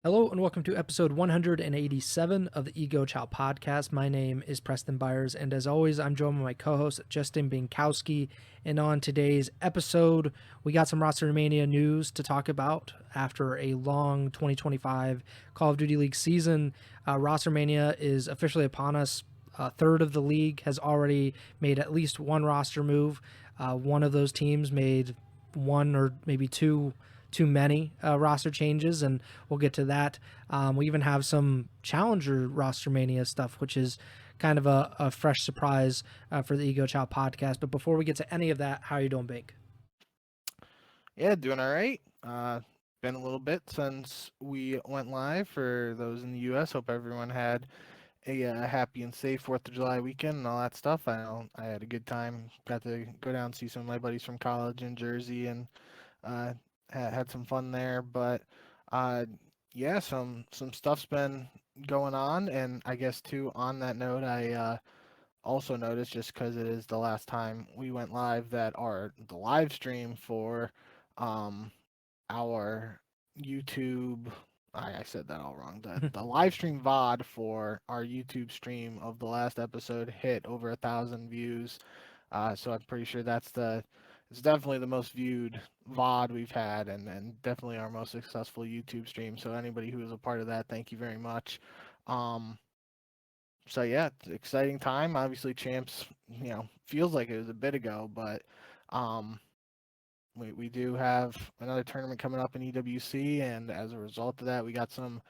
Hello and welcome to episode 187 of the Ego Chall Podcast. My name is Preston Byers, and as always, I'm joined by my co-host Justin Binkowski. And on today's episode, we got some ROSTERMANIA news to talk about after a long 2025 Call of Duty League season. ROSTERMANIA is officially upon us. A third of the league has already made at least one roster move. One of those teams made one or maybe too many roster changes, and we'll get to that. We even have some Challenger ROSTERMANIA stuff, which is kind of a fresh surprise for the Ego Chall podcast. But before we get to any of that, how are you doing, Bink? Yeah, doing all right. Been a little bit since we went live for those in the U.S. Hope everyone had a happy and safe 4th of July weekend and all that stuff. I had a good time. Got to go down and see some of my buddies from college in Jersey and uh, had some fun there. But uh, yeah, some stuff's been going on, and I guess too on that note, I also noticed just because it is the last time we went live that the live stream for um, our YouTube. I said that all wrong. The live stream VOD for our YouTube stream of the last episode hit over 1,000 views. So I'm pretty sure it's definitely the most viewed VOD we've had, and definitely our most successful YouTube stream. So anybody who was a part of that, thank you very much. Um, so yeah, it's an exciting time. Obviously, champs, feels like it was a bit ago, but um, we do have another tournament coming up in EWC, and as a result of that, we got some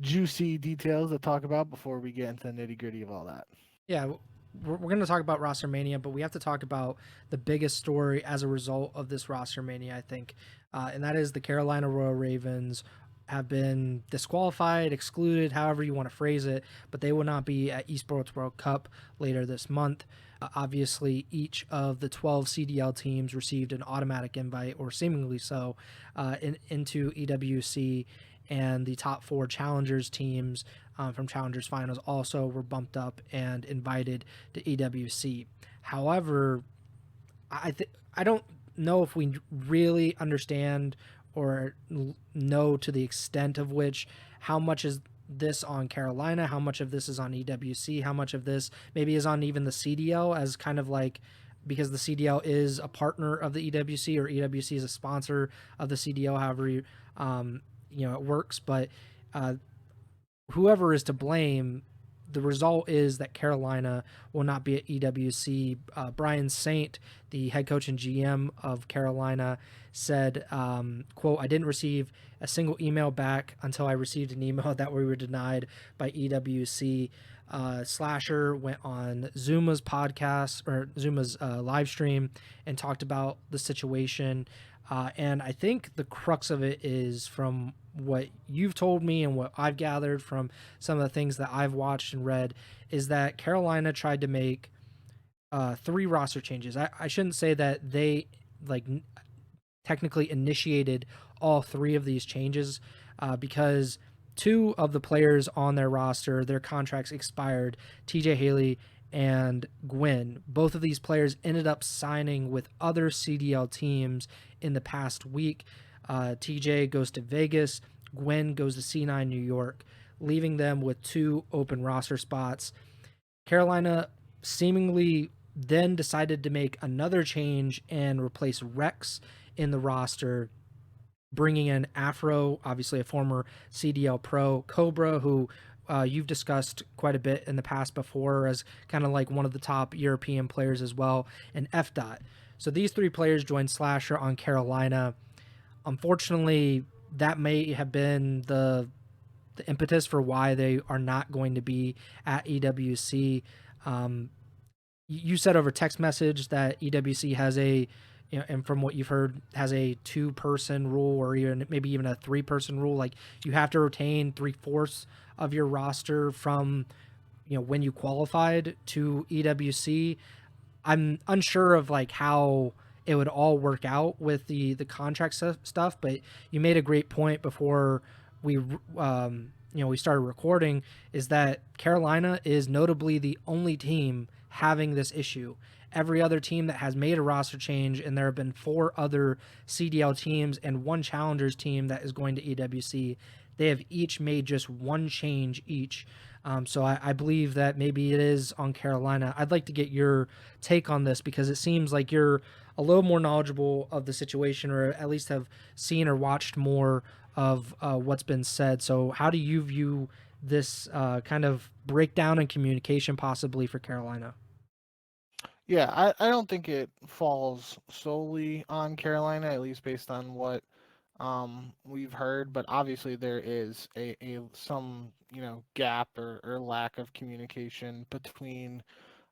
juicy details to talk about before we get into the nitty gritty of all that. Yeah, we're going to talk about ROSTERMANIA, but we have to talk about the biggest story as a result of this ROSTERMANIA, I think, and that is the Carolina Royal Ravens have been disqualified, excluded, however you want to phrase it, but they will not be at Esports World Cup later this month. Obviously, each of the 12 CDL teams received an automatic invite, or seemingly so, into EWC, and the top four Challengers teams from Challengers Finals also were bumped up and invited to EWC. However, I don't know if we really understand or know to the extent of which how much is this on Carolina, how much of this is on EWC, how much of this maybe is on even the CDL as kind of like, because the CDL is a partner of the EWC, or EWC is a sponsor of the CDL, however it works. But uh, whoever is to blame, the result is that Carolina will not be at EWC. Brian Saint, the head coach and GM of Carolina, said, quote, "I didn't receive a single email back until I received an email that we were denied by EWC." Slasher went on Zuma's podcast, or Zuma's live stream, and talked about the situation. And I think the crux of it is, from what you've told me and what I've gathered from some of the things that I've watched and read, is that Carolina tried to make three roster changes. I shouldn't say that they technically initiated all three of these changes, because two of the players on their roster, their contracts expired. TJHaLy and Gwinn. Both of these players ended up signing with other CDL teams in the past week. TJ goes to Vegas, Gwinn goes to C9 New York, leaving them with two open roster spots. Carolina seemingly then decided to make another change and replace Rex in the roster, bringing in Afro, obviously a former CDL pro, Cobra, who you've discussed quite a bit in the past before as kind of like one of the top European players as well, and F. So these three players joined Slasher on Carolina. Unfortunately, that may have been the impetus for why they are not going to be at EWC. You said over text message that EWC has and from what you've heard, has a 2-person rule, or maybe even a 3-person rule. Like, you have to retain 3/4 of your roster from when you qualified to EWC. I'm unsure of like how it would all work out with the contract stuff, but you made a great point before we started recording, is that Carolina is notably the only team having this issue. Every other team that has made a roster change, and there have been 4 other CDL teams and 1 Challengers team that is going to EWC, they have each made just one change each. So I believe that maybe it is on Carolina. I'd like to get your take on this because it seems like you're a little more knowledgeable of the situation, or at least have seen or watched more of what's been said. So how do you view this kind of breakdown in communication possibly for Carolina? Yeah, I don't think it falls solely on Carolina, at least based on what we've heard, but obviously there is a some gap or lack of communication between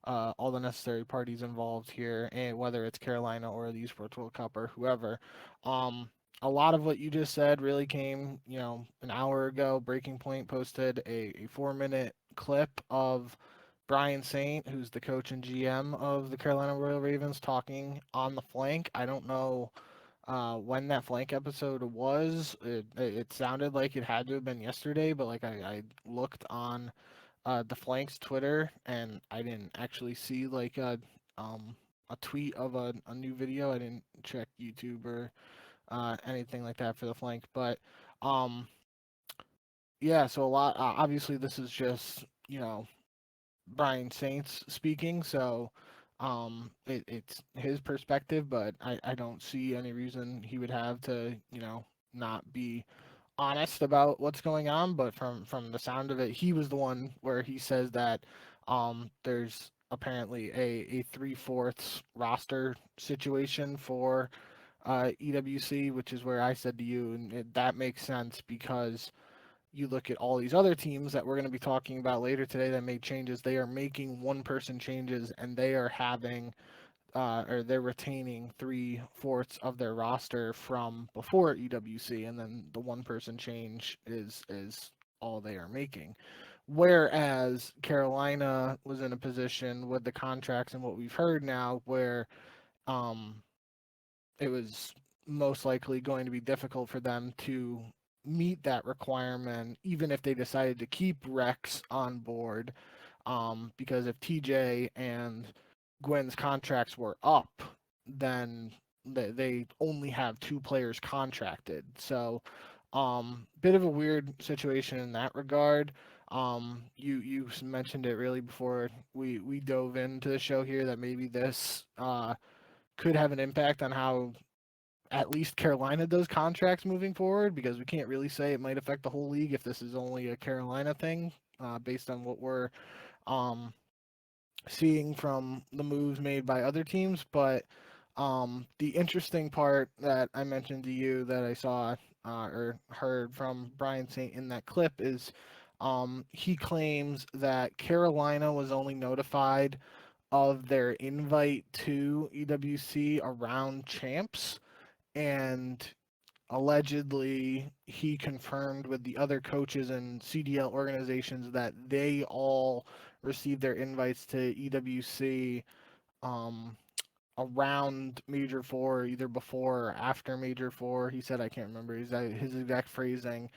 all the necessary parties involved here, and whether it's Carolina or the Esports World Cup or whoever. Um, a lot of what you just said really came, an hour ago. Breaking Point posted a 4-minute clip of Brian Saint, who's the coach and GM of the Carolina Royal Ravens, talking on the flank. I don't know when that flank episode was. It sounded like it had to have been yesterday, but like I looked on the flanks Twitter and I didn't actually see like a tweet of a new video. I didn't check YouTube or anything like that for the flank, but um yeah. So a lot. Obviously, this is just Brian Saints speaking, so it's his perspective, but I don't see any reason he would have to not be honest about what's going on. But from the sound of it, he was the one where he says that there's apparently a 3/4 roster situation for EWC, which is where I said to you, and that makes sense because you look at all these other teams that we're going to be talking about later today that made changes. They are making one person changes, and they are having or they're retaining 3/4 of their roster from before EWC, and then the one person change is all they are making. Whereas Carolina was in a position with the contracts and what we've heard now, where um, it was most likely going to be difficult for them to meet that requirement, even if they decided to keep Rex on board. Because if TJ and Gwynn's contracts were up, then they only have two players contracted. So, bit of a weird situation in that regard. You mentioned it really before we dove into the show here that maybe this could have an impact on how at least Carolina does contracts moving forward, because we can't really say it might affect the whole league if this is only a Carolina thing, based on what we're um, seeing from the moves made by other teams. But the interesting part that I mentioned to you that I saw or heard from Brian Saint in that clip is he claims that Carolina was only notified of their invite to EWC around Champs, and allegedly he confirmed with the other coaches and CDL organizations that they all received their invites to EWC um, around Major Four, either before or after Major Four. He said, I can't remember his exact phrasing.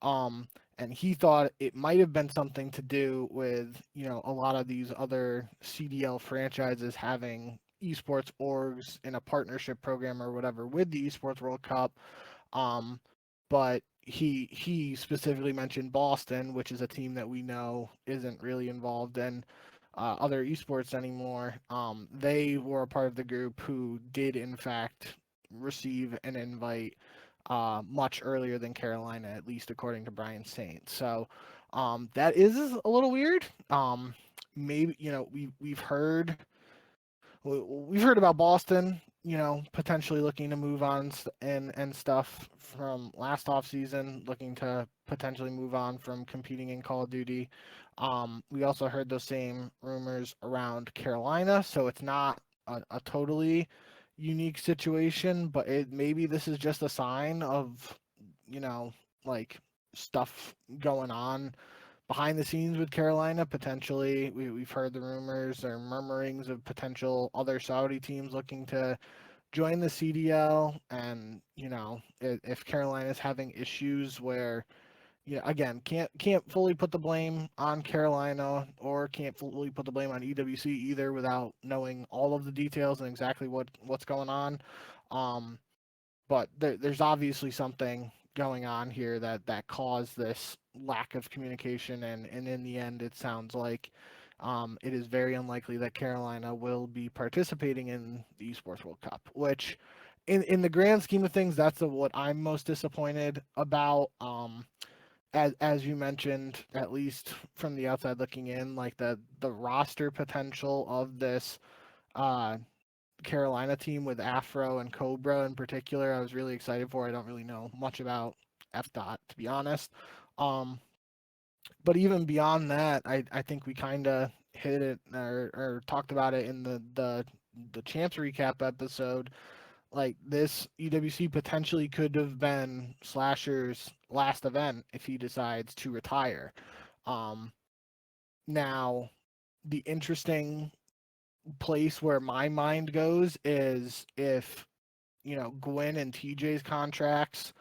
And he thought it might have been something to do with, a lot of these other CDL franchises having esports orgs in a partnership program or whatever with the Esports World Cup. Um, but he specifically mentioned Boston, which is a team that we know isn't really involved in other esports anymore. They were a part of the group who did in fact receive an invite much earlier than Carolina, at least according to Brian Saint. So that is a little weird. Maybe we've heard about Boston, potentially looking to move on and stuff from last offseason, looking to potentially move on from competing in Call of Duty. We also heard those same rumors around Carolina, so it's not a totally unique situation, but maybe this is just a sign of, like stuff going on behind the scenes with Carolina. Potentially, we've heard the rumors or murmurings of potential other Saudi teams looking to join the CDL. And if Carolina's having issues where, again, can't fully put the blame on Carolina or can't fully put the blame on EWC either without knowing all of the details and exactly what's going on. But there's obviously something going on here that caused this lack of communication, and in the end, it sounds like it is very unlikely that Carolina will be participating in the Esports World Cup, which in the grand scheme of things, that's what I'm most disappointed about. As you mentioned, at least from the outside looking in, like the roster potential of this uh, Carolina team with Afro and Cobra in particular, I was really excited for. I don't really know much about F dot, to be honest. But even beyond that, I think we kind of hit it or talked about it in the champs recap episode. Like, this EWC potentially could have been Slasher's last event if he decides to retire. Now, the interesting place where my mind goes is if, Gwinn and TJ's contracts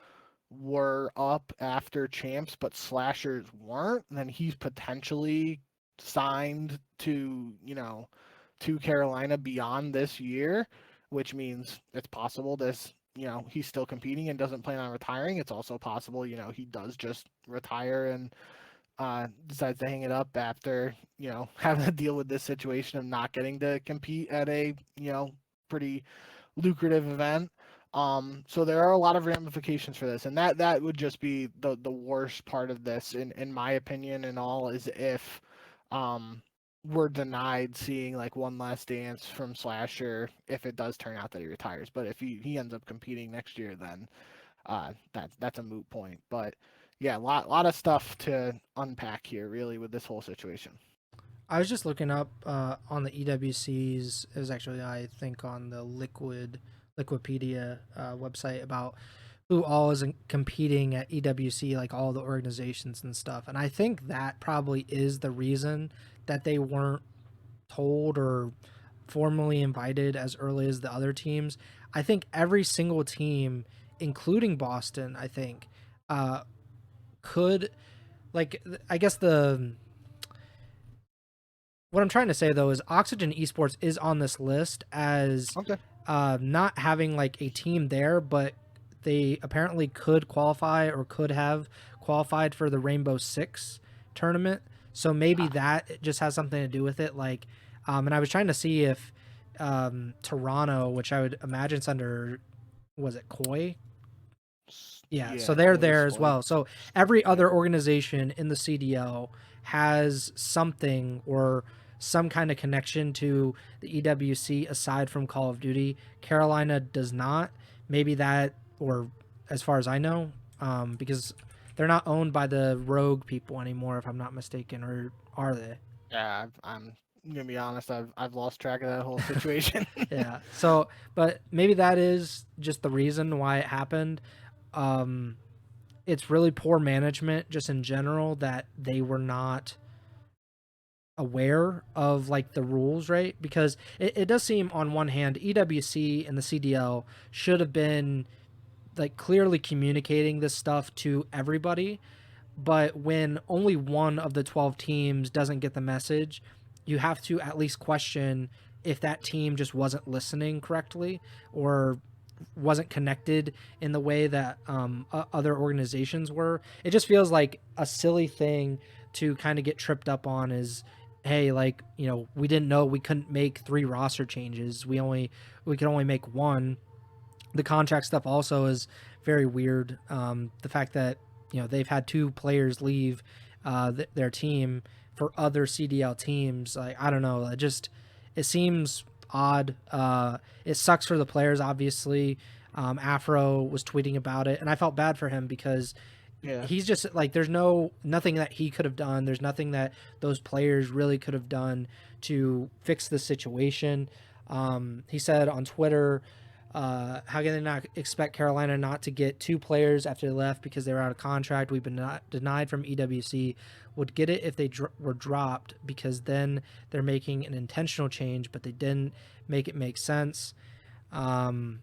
were up after champs, but Slashers weren't, then he's potentially signed to Carolina beyond this year, which means it's possible he's still competing and doesn't plan on retiring. It's also possible, he does just retire and decides to hang it up after, having to deal with this situation of not getting to compete at a, pretty lucrative event. So there are a lot of ramifications for this, and that would just be the worst part of this, in my opinion, and all, is if we're denied seeing like one last dance from Slasher if it does turn out that he retires. But if he ends up competing next year, then that's a moot point. But yeah, a lot of stuff to unpack here, really, with this whole situation. I was just looking up on the EWC's. It was actually, I think, on the Liquipedia website about who all is competing at EWC, like all the organizations and stuff. And I think that probably is the reason that they weren't told or formally invited as early as the other teams. I think every single team, including Boston, I think, could, like, I guess what I'm trying to say though is Oxygen Esports is on this list as Okay. not having like a team there, but they apparently could qualify or could have qualified for the Rainbow Six tournament. So maybe that just has something to do with it. Like, and I was trying to see if Toronto, which I would imagine is under, was it Koi? Yeah, so they're there as well. So every other organization in the CDL has something or some kind of connection to the EWC aside from Call of Duty. Carolina does not. Maybe that, or as far as I know, because they're not owned by the Rogue people anymore, if I'm not mistaken, or are they? Yeah, I'm gonna be honest. I've lost track of that whole situation. Yeah. So, but maybe that is just the reason why it happened. It's really poor management just in general that they were not aware of like the rules, right? Because it does seem on one hand EWC and the CDL should have been like clearly communicating this stuff to everybody, but when only one of the 12 teams doesn't get the message, you have to at least question if that team just wasn't listening correctly or wasn't connected in the way that other organizations were. It just feels like a silly thing to kind of get tripped up on is, hey, like, we didn't know we couldn't make 3 roster changes. We could only make 1. The contract stuff also is very weird. The fact that, they've had 2 players leave their team for other CDL teams. Like, I don't know. It seems odd. It sucks for the players, obviously. Afro was tweeting about it, and I felt bad for him because he's just like, there's nothing that he could have done. There's nothing that those players really could have done to fix the situation. He said on Twitter, how can they not expect Carolina not to get 2 players after they left because they were out of contract? We've been denied from EWC. Would get it if they were dropped, because then they're making an intentional change, but they didn't make it make sense. And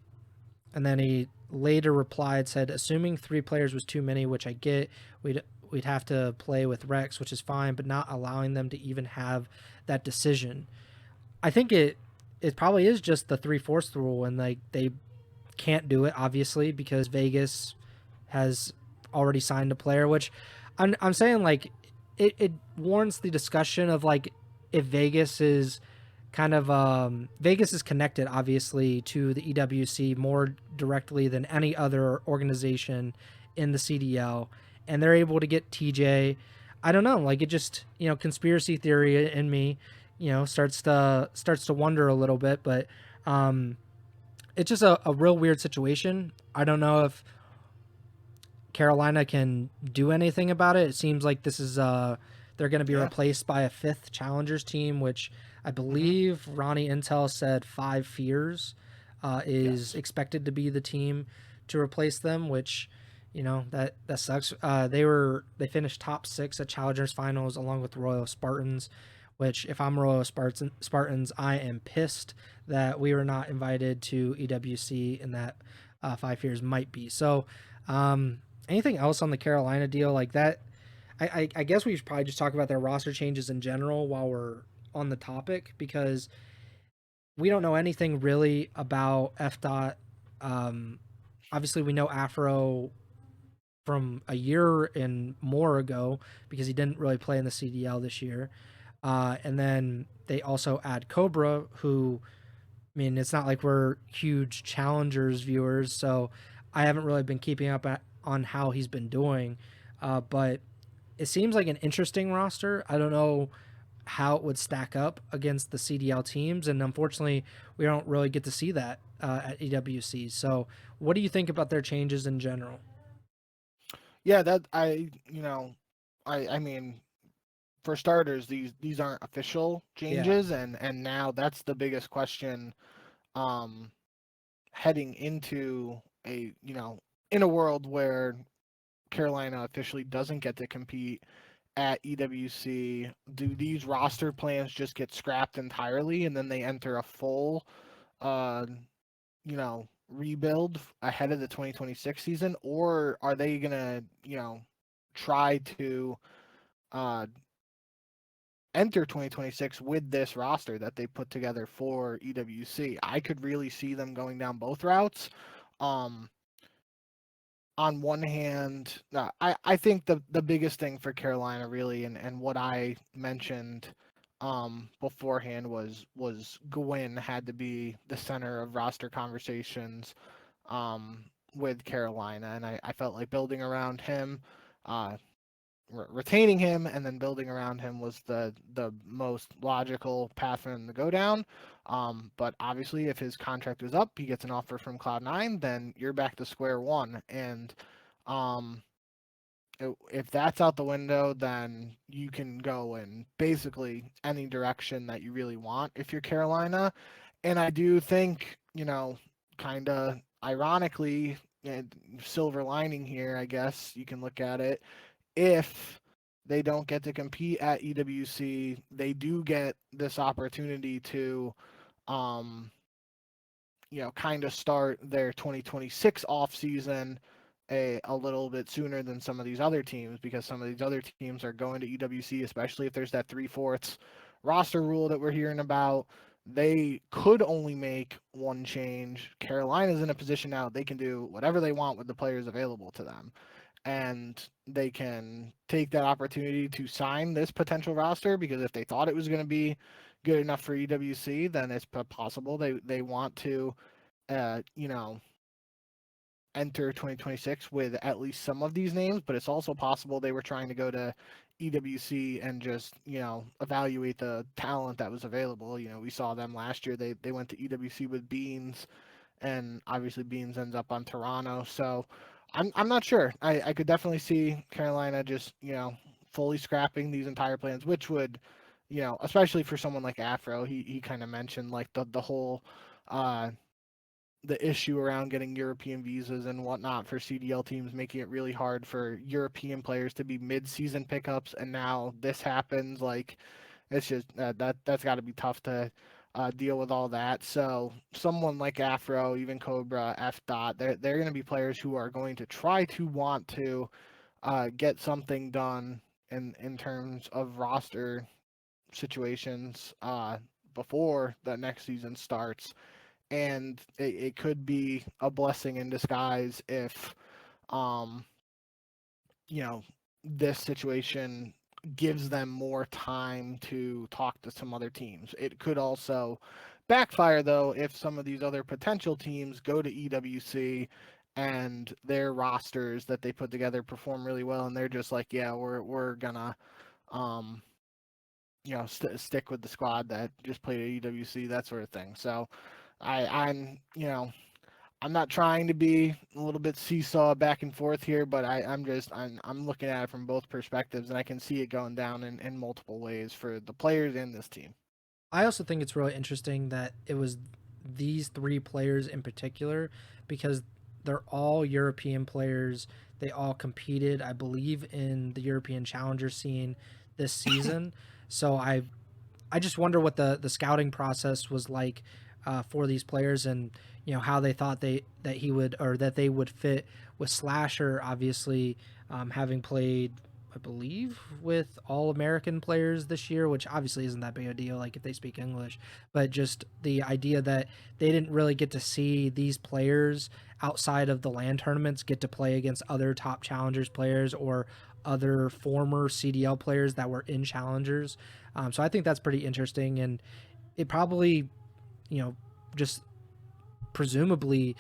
then he later replied, said, assuming 3 players was too many, which I get, we'd have to play with Rex, which is fine, but not allowing them to even have that decision. I think it probably is just the 3/4 rule, and like they can't do it obviously because Vegas has already signed a player, which I'm saying like it warrants the discussion of like if Vegas is kind of Vegas is connected obviously to the EWC more directly than any other organization in the CDL, and they're able to get TJ. I don't know, like it just, conspiracy theory in me, starts to wonder a little bit, but it's just a real weird situation. I don't know if Carolina can do anything about it. It seems like this is they're going to be Yeah. replaced by a fifth challengers team, which I believe Ronnie Intel said Five Fears is Yes. expected to be the team to replace them, which that sucks. They finished top 6 at challengers finals along with Royal Spartans, which if I'm Royal Spartans, I am pissed that we were not invited to EWC and that 5 Fears might be. So anything else on the Carolina deal like that? I guess we should probably just talk about their roster changes in general while we're on the topic, because we don't know anything really about F dot. Obviously, we know Afro from a year and more ago because he didn't really play in the CDL this year. And then they also add Cobra, who, I mean, it's not like we're huge challengers viewers, so I haven't really been keeping up on how he's been doing. But it seems like an interesting roster. I don't know how it would stack up against the CDL teams, and unfortunately, we don't really get to see that at EWC. So, what do you think about their changes in general? Yeah, I mean, for starters, these aren't official Yeah, changes, and now that's the biggest question um heading into in a world where Carolina officially doesn't get to compete at EWC. Do these roster plans just get scrapped entirely and then they enter a full uh rebuild ahead of the 2026 season, or are they going to, try to uh enter 2026 with this roster that they put together for EWC? I could really see them going down both routes. Um, on one hand, I think the biggest thing for Carolina really, and what I mentioned beforehand was Gwinn had to be the center of roster conversations with Carolina, and I felt like building around him. Retaining him and then building around him was the most logical path for him to go down. But obviously, if his contract was up, he gets an offer from Cloud9, then you're back to square one. And um, if that's out the window, then you can go in basically any direction that you really want if you're Carolina. And I do think, kind of ironically, silver lining here, I guess you can look at it, if they don't get to compete at EWC, they do get this opportunity to, um, kind of start their 2026 off season a little bit sooner than some of these other teams, because some of these other teams are going to EWC, especially if there's that 3/4 roster rule that we're hearing about. They could only make one change. Carolina's in a position now they can do whatever they want with the players available to them, and they can take that opportunity to sign this potential roster, because if they thought it was going to be good enough for EWC, then it's possible they want to, uh, you know, enter 2026 with at least some of these names. But it's also possible they were trying to go to EWC and just, evaluate the talent that was available. We saw them last year. They went to EWC with Beans, and obviously Beans ends up on Toronto. So I'm not sure. I could definitely see Carolina just, fully scrapping these entire plans, which would, especially for someone like Afro, he kind of mentioned like the whole uh the issue around getting European visas and whatnot for CDL teams, making it really hard for European players to be mid-season pickups. And now this happens. Like, it's just that's got to be tough to deal with all that. So someone like Afro, even Cobra, F dot, they're going to be players who are going to try to want to get something done in terms of roster situations before the next season starts. And it could be a blessing in disguise if um, you know, this situation gives them more time to talk to some other teams. It could also backfire, though, if some of these other potential teams go to EWC and their rosters that they put together perform really well, and they're just like, yeah, we're gonna um, stick with the squad that just played at EWC, that sort of thing. So I'm not trying to be a little bit seesaw back and forth here, but I'm looking at it from both perspectives, and I can see it going down in multiple ways for the players and this team. I also think it's really interesting that it was these three players in particular because they're all European players. They all competed, I believe, in the European Challenger scene this season. So I just wonder what the scouting process was like for these players, and how they thought that he would, or that they would fit with Slasher. Obviously, having played, I believe, with all American players this year, which obviously isn't that big a deal, like if they speak English, but just the idea that they didn't really get to see these players outside of the LAN tournaments get to play against other top challengers players or other former CDL players that were in challengers. So I think that's pretty interesting, and it probably, just presumably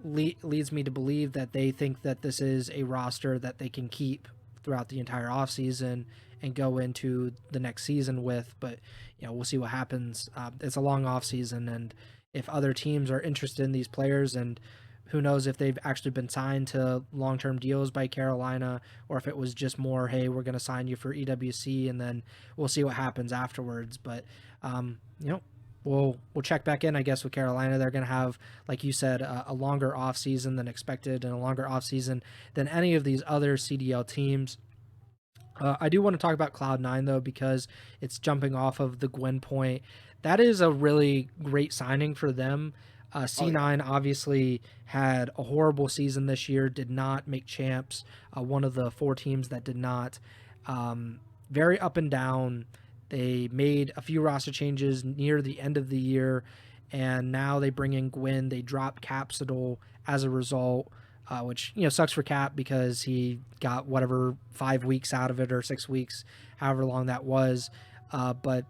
leads me to believe that they think that this is a roster that they can keep throughout the entire offseason and go into the next season with. But we'll see what happens. It's a long offseason, and if other teams are interested in these players, and who knows if they've actually been signed to long-term deals by Carolina, or if it was just more, hey, we're going to sign you for EWC and then we'll see what happens afterwards. But we'll check back in, I guess, with Carolina. They're going to have, like you said, a longer off season than expected, and a longer off season than any of these other CDL teams. I do want to talk about Cloud9 though, because it's jumping off of the Gwinn point. That is a really great signing for them. C9 obviously had a horrible season this year, did not make champs. One of the four teams that did not. Very up and down. They made a few roster changes near the end of the year, and now they bring in Gwinn. They drop Capsidal as a result, which sucks for Cap because he got whatever 5 weeks out of it, or 6 weeks, however long that was. But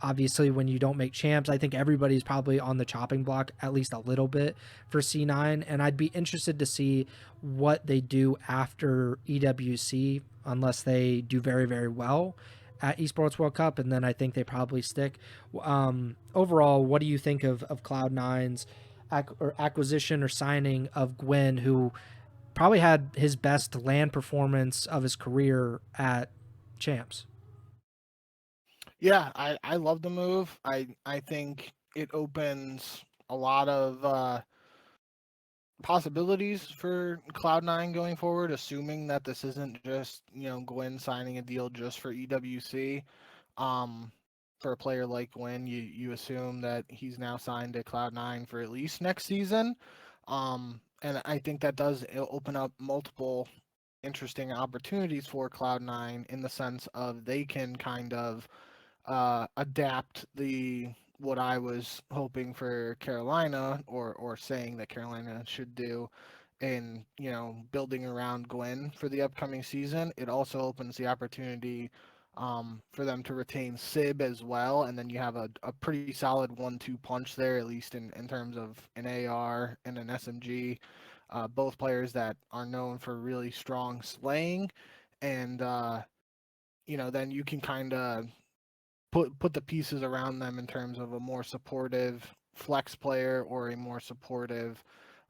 obviously, when you don't make champs, I think everybody's probably on the chopping block at least a little bit for C9, and I'd be interested to see what they do after EWC, unless they do very, very well at Esports World Cup, and then I think they probably stick. Overall, what do you think of Cloud9's acquisition or signing of Gwinn, who probably had his best LAN performance of his career at Champs? Yeah, I love the move. I think it opens a lot of possibilities for Cloud9 going forward, assuming that this isn't just, Gwinn signing a deal just for EWC. For a player like Gwinn, you assume that he's now signed to Cloud9 for at least next season. And I think that does open up multiple interesting opportunities for Cloud9 in the sense of they can kind of adapt the what I was hoping for Carolina, or saying that Carolina should do in building around Gwinn for the upcoming season. It also opens the opportunity for them to retain Sib as well, and then you have a pretty solid 1-2 punch there, at least in terms of an AR and an SMG. Both players that are known for really strong slaying, and then you can kind of put the pieces around them in terms of a more supportive flex player or a more supportive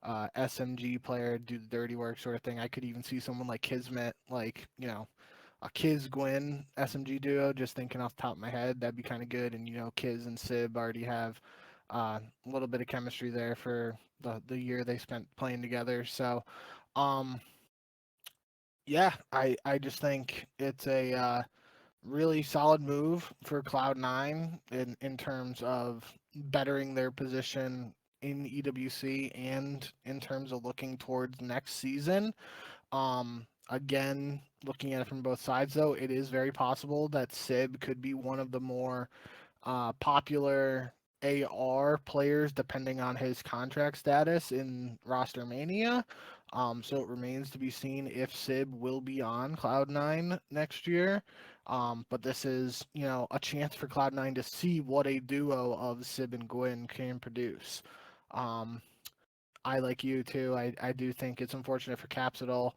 SMG player, do the dirty work sort of thing. I could even see someone like Kismet, like a Kiz Gwinn SMG duo. Just thinking off the top of my head, that'd be kind of good. And Kiz and Sib already have a little bit of chemistry there for the year they spent playing together. So, yeah, I just think it's a really solid move for Cloud9 in terms of bettering their position in EWC and in terms of looking towards next season. Again, looking at it from both sides, though, it is very possible that Sib could be one of the more popular AR players, depending on his contract status in ROSTERMANIA. So it remains to be seen if Sib will be on Cloud9 next year. But this is, a chance for Cloud9 to see what a duo of Sib and Gwinn can produce. I, like you too, I do think it's unfortunate for Capsidal.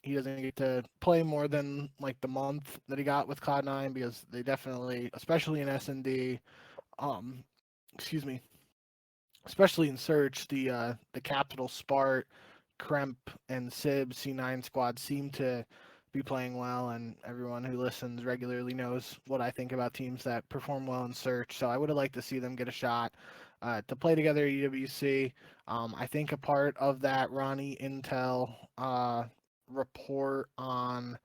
He doesn't get to play more than like the month that he got with Cloud9 because they definitely, especially in S&D, um, excuse me, especially in search, the Capital Spart, Kremp, and Sib C9 squad seem to be playing well, and everyone who listens regularly knows what I think about teams that perform well in search. So I would have liked to see them get a shot to play together at EWC. I think a part of that Ronnie Intel report um,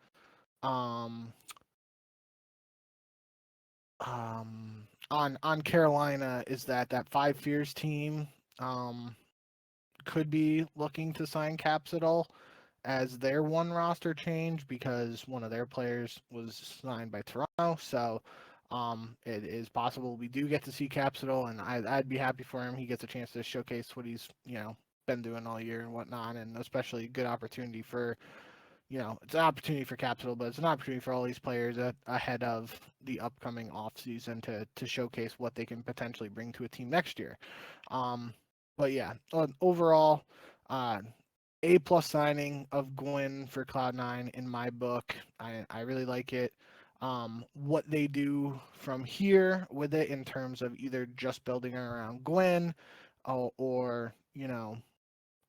on Carolina is that Five Fears team could be looking to sign Capsidal as their one roster change because one of their players was signed by Toronto. So it is possible we do get to see Capsidal, and I'd be happy for him. He gets a chance to showcase what he's been doing all year and whatnot, and especially good opportunity for it's an opportunity for Capsidal, but it's an opportunity for all these players ahead of the upcoming offseason to showcase what they can potentially bring to a team next year. But yeah, overall, A plus signing of Gwinn for Cloud9 in my book. I really like it. What they do from here with it in terms of either just building around Gwinn or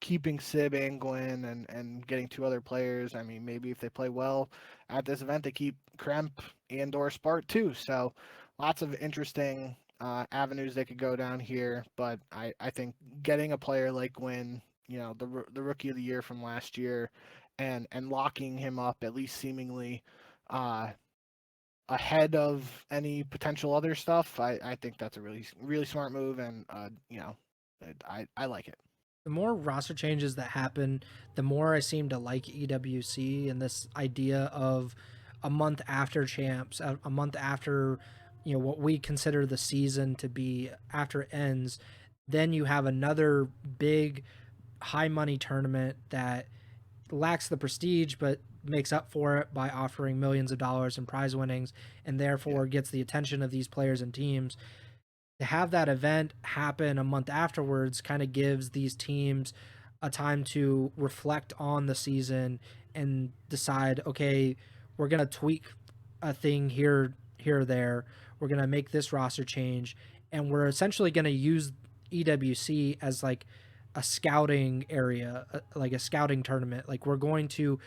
keeping Sib and Gwinn and getting two other players. I mean, maybe if they play well at this event, they keep Kremp and or Spart too. So lots of interesting avenues they could go down here. But I think getting a player like Gwinn, the rookie of the year from last year, and locking him up at least seemingly ahead of any potential other stuff, I think that's a really really smart move, and I like it. The more roster changes that happen, the more I seem to like EWC and this idea of a month after champs, a month after, what we consider the season to be after it ends, then you have another big high money tournament that lacks the prestige but makes up for it by offering millions of dollars in prize winnings and therefore gets the attention of these players and teams. To have that event happen a month afterwards kind of gives these teams a time to reflect on the season and decide, okay, we're going to tweak a thing here or there. We're going to make this roster change, and we're essentially going to use EWC as like a scouting area, like a scouting tournament. Like we're going to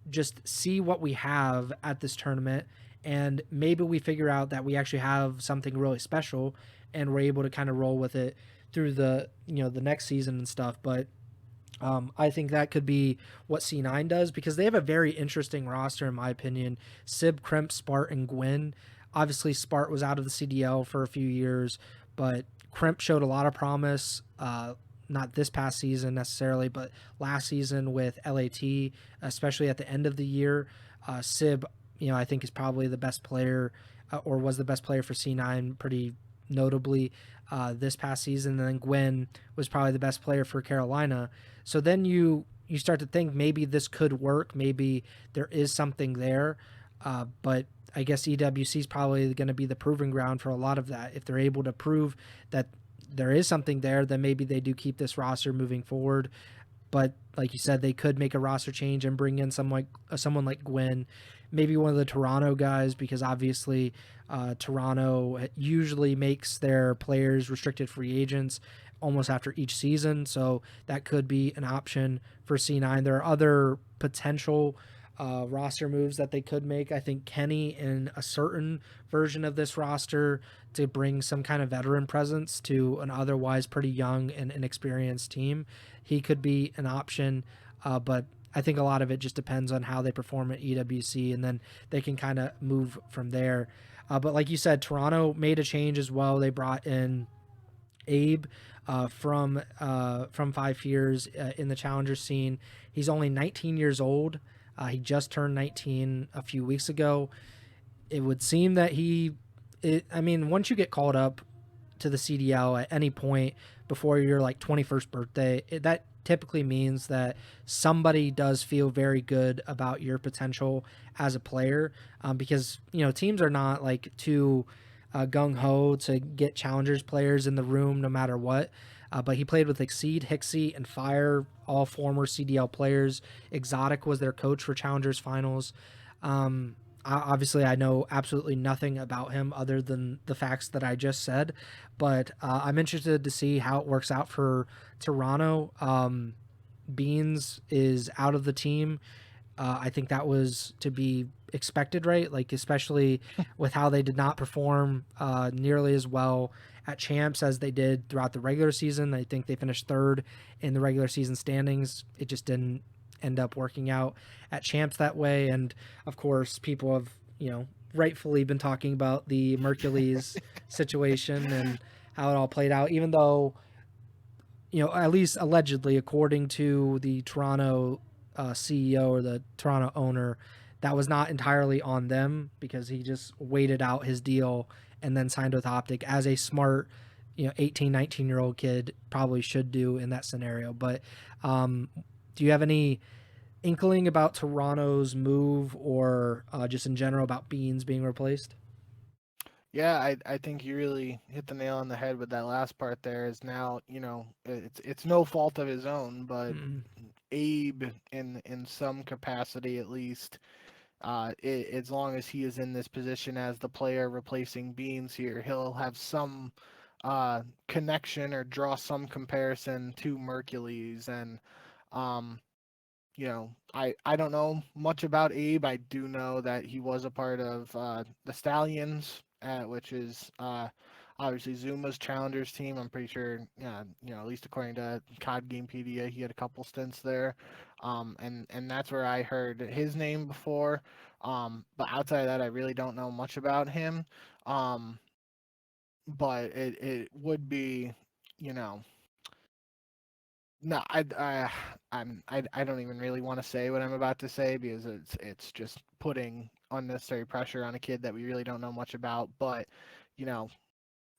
just see what we have at this tournament, and maybe we figure out that we actually have something really special and we're able to kind of roll with it through the the next season and stuff. But I think that could be what C9 does because they have a very interesting roster in my opinion. Sib, Kremp, Spart, and Gwinn. Obviously Spart was out of the CDL for a few years, but Kremp showed a lot of promise. Not this past season necessarily, but last season with LAT, especially at the end of the year. Sib, I think is probably the best player or was the best player for C9 pretty notably this past season. And then Gwinn was probably the best player for Carolina. So then you start to think maybe this could work. Maybe there is something there. But I guess EWC is probably going to be the proving ground for a lot of that. If they're able to prove that there is something there, then maybe they do keep this roster moving forward. But like you said, they could make a roster change and bring in someone like Gwinn, maybe one of the Toronto guys, because obviously Toronto usually makes their players restricted free agents almost after each season. So that could be an option for C9. There are other potential roster moves that they could make. I think Kenny in a certain version of this roster to bring some kind of veteran presence to an otherwise pretty young and inexperienced team. He could be an option, but I think a lot of it just depends on how they perform at EWC, and then they can kind of move from there. But like you said, Toronto made a change as well. They brought in Abe from 5 years in the challenger scene. He's only 19 years old. He just turned 19 a few weeks ago. It would seem that once you get called up to the CDL at any point before your like 21st birthday, that typically means that somebody does feel very good about your potential as a player, because teams are not like too gung ho to get challengers players in the room no matter what. But he played with Exceed, Hixie, and Fire, all former CDL players. Exotic was their coach for Challengers Finals. Obviously, I know absolutely nothing about him other than the facts that I just said, but I'm interested to see how it works out for Toronto. Beans is out of the team. I think that was to be expected, right? Like, especially with how they did not perform nearly as well at Champs as they did throughout the regular season. I think they finished third in the regular season standings. It just didn't end up working out at Champs that way. And of course, people have, rightfully been talking about the Mercules situation and how it all played out, even though, at least allegedly, according to the Toronto CEO or the Toronto owner, that was not entirely on them because he just waited out his deal and then signed with Optic, as a smart 18, 19-year-old kid probably should do in that scenario. But do you have any inkling about Toronto's move, or just in general about Beans being replaced? Yeah, I think you really hit the nail on the head with that last part there. Is now, it's no fault of his own, but Mm-mm. Abe, in some capacity at least, as long as he is in this position as the player replacing Beans here, he'll have some connection or draw some comparison to Mercules. And um, I don't know much about Abe. I do know that he was a part of the Stallions, which is obviously Zuma's Challengers team. I'm pretty sure, at least according to COD Gamepedia, he had a couple stints there, and that's where I heard his name before. But outside of that, I really don't know much about him. Um, but it would be, you know, no, I don't even really want to say what I'm about to say because it's just putting unnecessary pressure on a kid that we really don't know much about. But you know,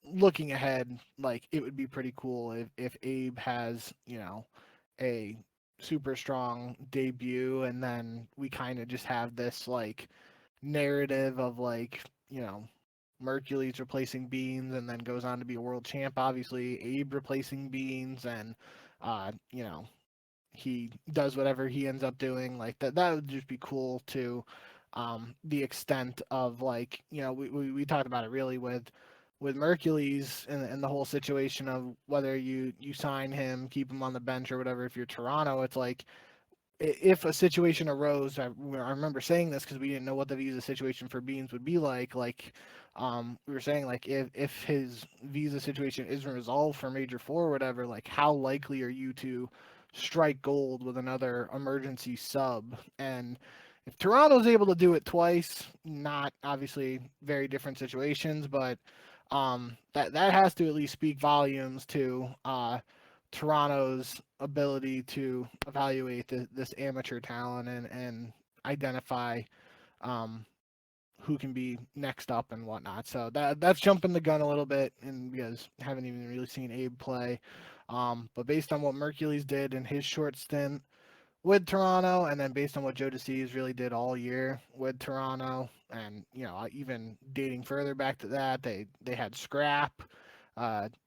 looking ahead, like it would be pretty cool if Abe has a super strong debut, and then we kind of just have this like narrative of like Mercules replacing Beans, and then goes on to be a world champ. Obviously, Abe replacing Beans, and uh, you know, he does whatever he ends up doing. Like that would just be cool to the extent of like we talked about it really with Mercules and the whole situation of whether you sign him, keep him on the bench or whatever. If you're Toronto, it's like if a situation arose, I remember saying this because we didn't know what the visa situation for Beans would be like. Like, we were saying, like, if his visa situation isn't resolved for Major Four or whatever, like, how likely are you to strike gold with another emergency sub? And if Toronto's able to do it twice, not obviously very different situations, but that has to at least speak volumes to Toronto's ability to evaluate this amateur talent and identify um, who can be next up and whatnot. So that's jumping the gun a little bit, and because I haven't even really seen Abe play. But based on what Mercules did in his short stint with Toronto, and then based on what Joe DeCease really did all year with Toronto, and even dating further back to that, they had Scrap.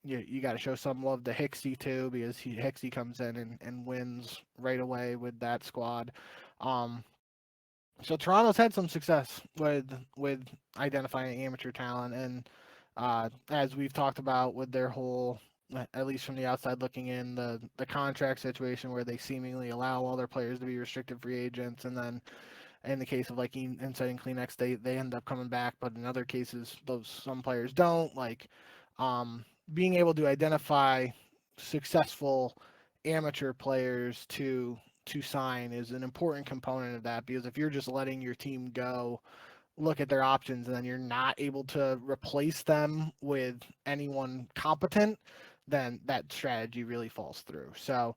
You got to show some love to Hixie too, because Hixie comes in and wins right away with that squad. Um, so Toronto's had some success with identifying amateur talent, and as we've talked about with their whole, at least from the outside looking in, the contract situation where they seemingly allow all their players to be restricted free agents, and then in the case of like Inside and CleanX, they end up coming back, but in other cases, some players don't. Like, being able to identify successful amateur players to sign is an important component of that, because if you're just letting your team go, look at their options, and then you're not able to replace them with anyone competent, then that strategy really falls through. So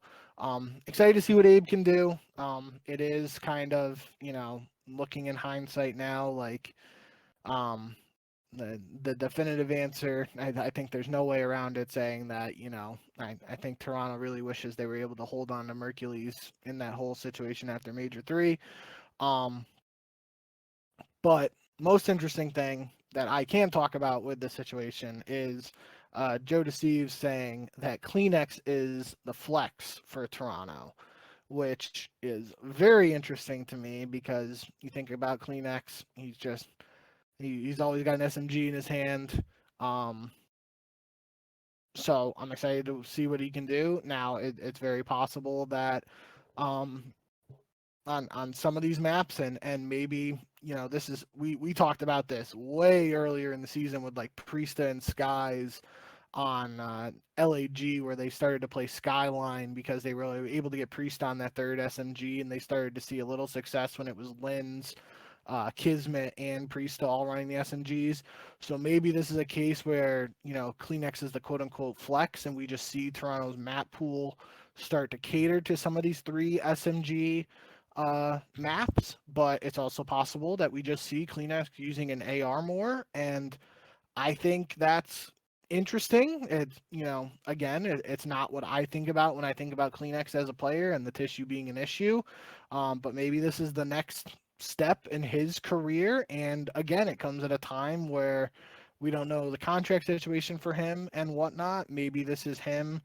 excited to see what Abe can do. It is kind of, looking in hindsight now, like, um, the definitive answer. I think there's no way around it saying that, I think Toronto really wishes they were able to hold on to Mercules in that whole situation after Major 3. But most interesting thing that I can talk about with this situation is Joe Deceives saying that CleanX is the flex for Toronto, which is very interesting to me because you think about CleanX, he's always got an SMG in his hand. So I'm excited to see what he can do. Now it's very possible that on some of these maps and maybe this is we talked about this way earlier in the season with like Priestahh and Skies on LAG, where they started to play Skyline because they were able to get Priestahh on that third SMG, and they started to see a little success when it was Lynn's, Kismet, and Priestahh all running the SMGs. So maybe this is a case where CleanX is the quote-unquote flex, and we just see Toronto's map pool start to cater to some of these 3 SMG maps. But it's also possible that we just see CleanX using an AR more, and I think that's interesting. It's again, it's not what I think about when I think about CleanX as a player and the tissue being an issue. But maybe this is the next step in his career, and again, it comes at a time where we don't know the contract situation for him and whatnot. Maybe this is him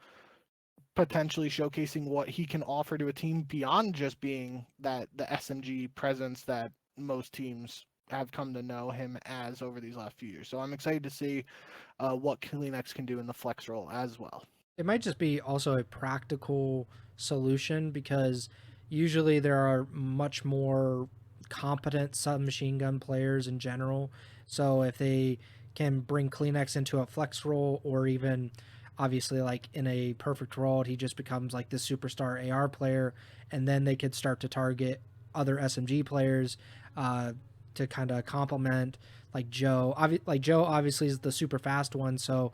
potentially showcasing what he can offer to a team beyond just being the SMG presence that most teams have come to know him as over these last few years. So I'm excited to see what CleanX can do in the flex role as well. It might just be also a practical solution because usually there are much more competent submachine gun players in general. So if they can bring CleanX into a flex role, or even obviously like in a perfect world, he just becomes like this superstar AR player, and then they could start to target other SMG players to kind of complement like Joe. Like Joe obviously is the super fast one, so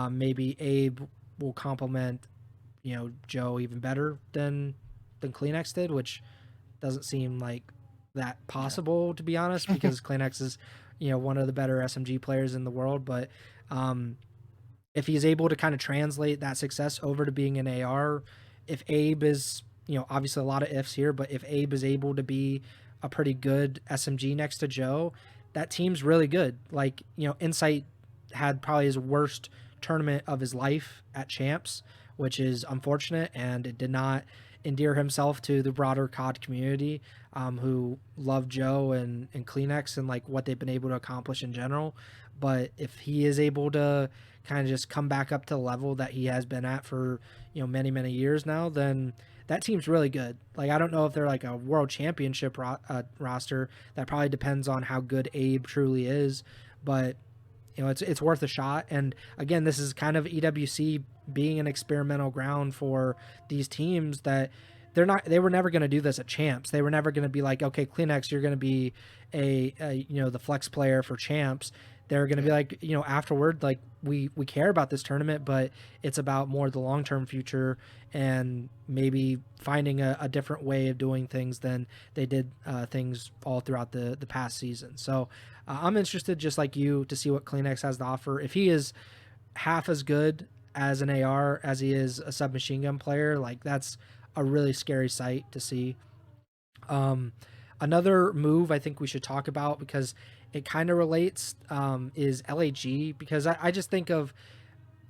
maybe Abe will complement Joe even better than CleanX did, which doesn't seem like that possible, to be honest, because CleanX is one of the better SMG players in the world. But if he's able to kind of translate that success over to being an AR, if Abe is obviously a lot of ifs here, but if Abe is able to be a pretty good SMG next to Joe, that team's really good. Like Insight had probably his worst tournament of his life at Champs, which is unfortunate, and it did not endear himself to the broader COD community, who love Joe and CleanX and like what they've been able to accomplish in general. But if he is able to kind of just come back up to the level that he has been at for many years now, then that team's really good. Like I don't know if they're like a world championship roster. That probably depends on how good Abe truly is, but it's worth a shot. And again, this is kind of EWC being an experimental ground for these teams that they were never going to do this at Champs. They were never going to be like, okay, CleanX, you're going to be a the flex player for Champs. They're going to be like, afterward, like we care about this tournament, but it's about more the long-term future and maybe finding a different way of doing things than they did things all throughout the past season. So I'm interested, just like you, to see what CleanX has to offer. If he is half as good as an AR as he is a submachine gun player, like that's a really scary sight to see. Another move I think we should talk about, because it kind of relates, is LAG, because I just think of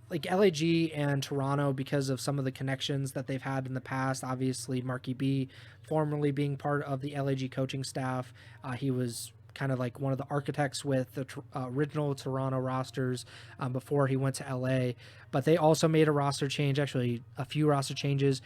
like LAG and Toronto because of some of the connections that they've had in the past. Obviously, Marky B, formerly being part of the LAG coaching staff, he was kind of like one of the architects with the original Toronto rosters before he went to LA. But they also made a roster change, actually a few roster changes.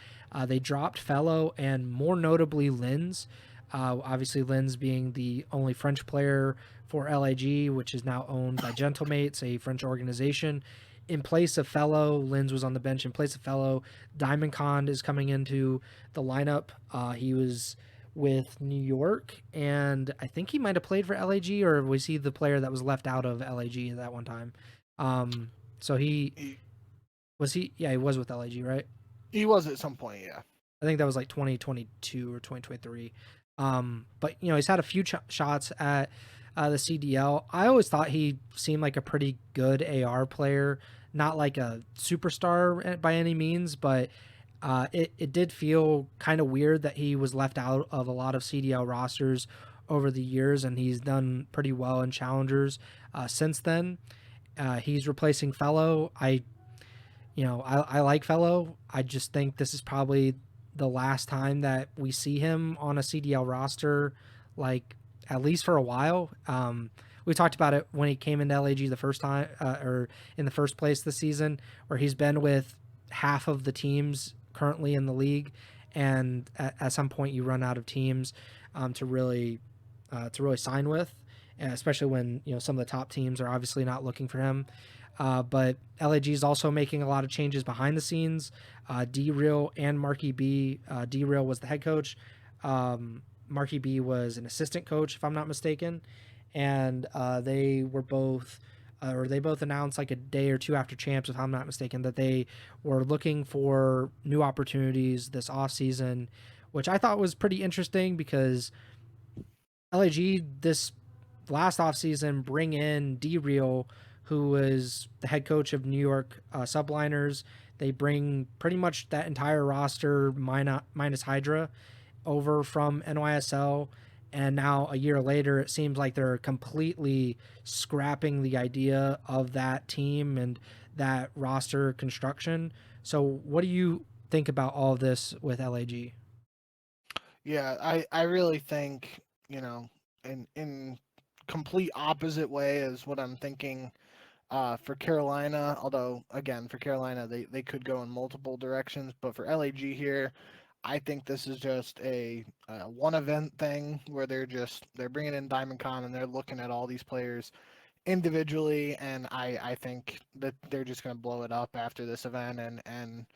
They dropped FeLo and more notably Linz. Obviously, Linz being the only French player for LAG, which is now owned by Gentlemates, a French organization. In place of FeLo, Linz was on the bench. In place of FeLo, Diamondcon is coming into the lineup. He was with New York, and I think he might have played for LAG, or was he the player that was left out of LAG at that one time? So he was with LAG, right? He was at some point, yeah. I think that was like 2022 or 2023. But he's had a few shots at the CDL. I always thought he seemed like a pretty good AR player, not like a superstar by any means, but it did feel kind of weird that he was left out of a lot of CDL rosters over the years, and he's done pretty well in challengers since then. He's replacing FeLo. I like FeLo. I just think this is probably the last time that we see him on a CDL roster, like at least for a while. We talked about it when he came into LAG the first time, or in the first place this season, where he's been with half of the teams currently in the league, and at some point you run out of teams to really sign with, and especially when some of the top teams are obviously not looking for him. But LAG is also making a lot of changes behind the scenes. D-Real and Marky B. D-Real was the head coach. Marky B was an assistant coach, if I'm not mistaken. And they both announced like a day or two after Champs, if I'm not mistaken, that they were looking for new opportunities this offseason, which I thought was pretty interesting because LAG this last offseason bring in D-Real, who was the head coach of New York Subliners. They bring pretty much that entire roster minus Hydra over from NYSL. And now a year later, it seems like they're completely scrapping the idea of that team and that roster construction. So what do you think about all of this with LAG? Yeah, I really think, in complete opposite way as what I'm thinking for Carolina, although again for Carolina they could go in multiple directions, but for LAG here, I think this is just a one event thing where they're bringing in Diamondcon and they're looking at all these players individually, and I think that they're just going to blow it up after this event and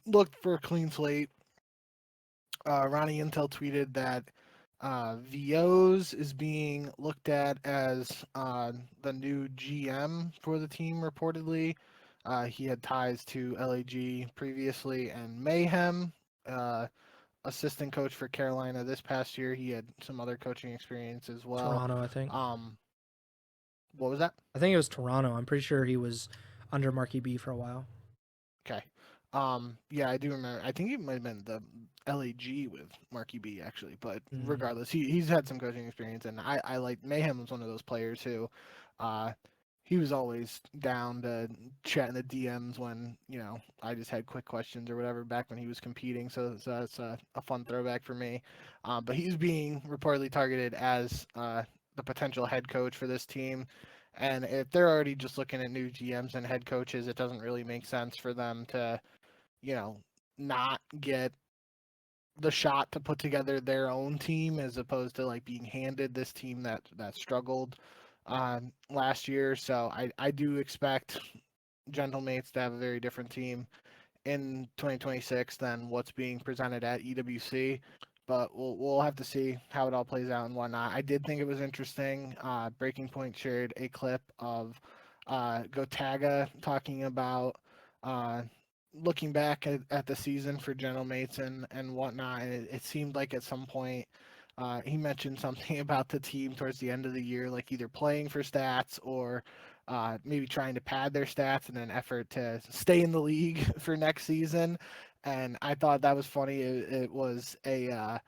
look for a clean slate. Ronnie Intel tweeted that VOs is being looked at as the new GM for the team, reportedly. He had ties to LAG previously, and Mayhem, assistant coach for Carolina this past year. He had some other coaching experience as well. Toronto, I think. What was that? I think it was Toronto. I'm pretty sure he was under Marky B for a while. Okay. Yeah, I do remember. I think it might have been the LAG with Marky B actually, but regardless, he's had some coaching experience, and I like Mayhem was one of those players who, he was always down to chat in the DMs when I just had quick questions or whatever back when he was competing. So that's a fun throwback for me. But he's being reportedly targeted as the potential head coach for this team. And if they're already just looking at new GMs and head coaches, it doesn't really make sense for them to not get the shot to put together their own team as opposed to like being handed this team that struggled last year. So I do expect Gentlemates to have a very different team in 2026 than what's being presented at EWC. But we'll have to see how it all plays out and whatnot. I did think it was interesting. Breaking Point shared a clip of Gotaga talking about looking back at the season for Gentlemates and whatnot. And it seemed like at some point he mentioned something about the team towards the end of the year, like either playing for stats or maybe trying to pad their stats in an effort to stay in the league for next season. And I thought that was funny. It was a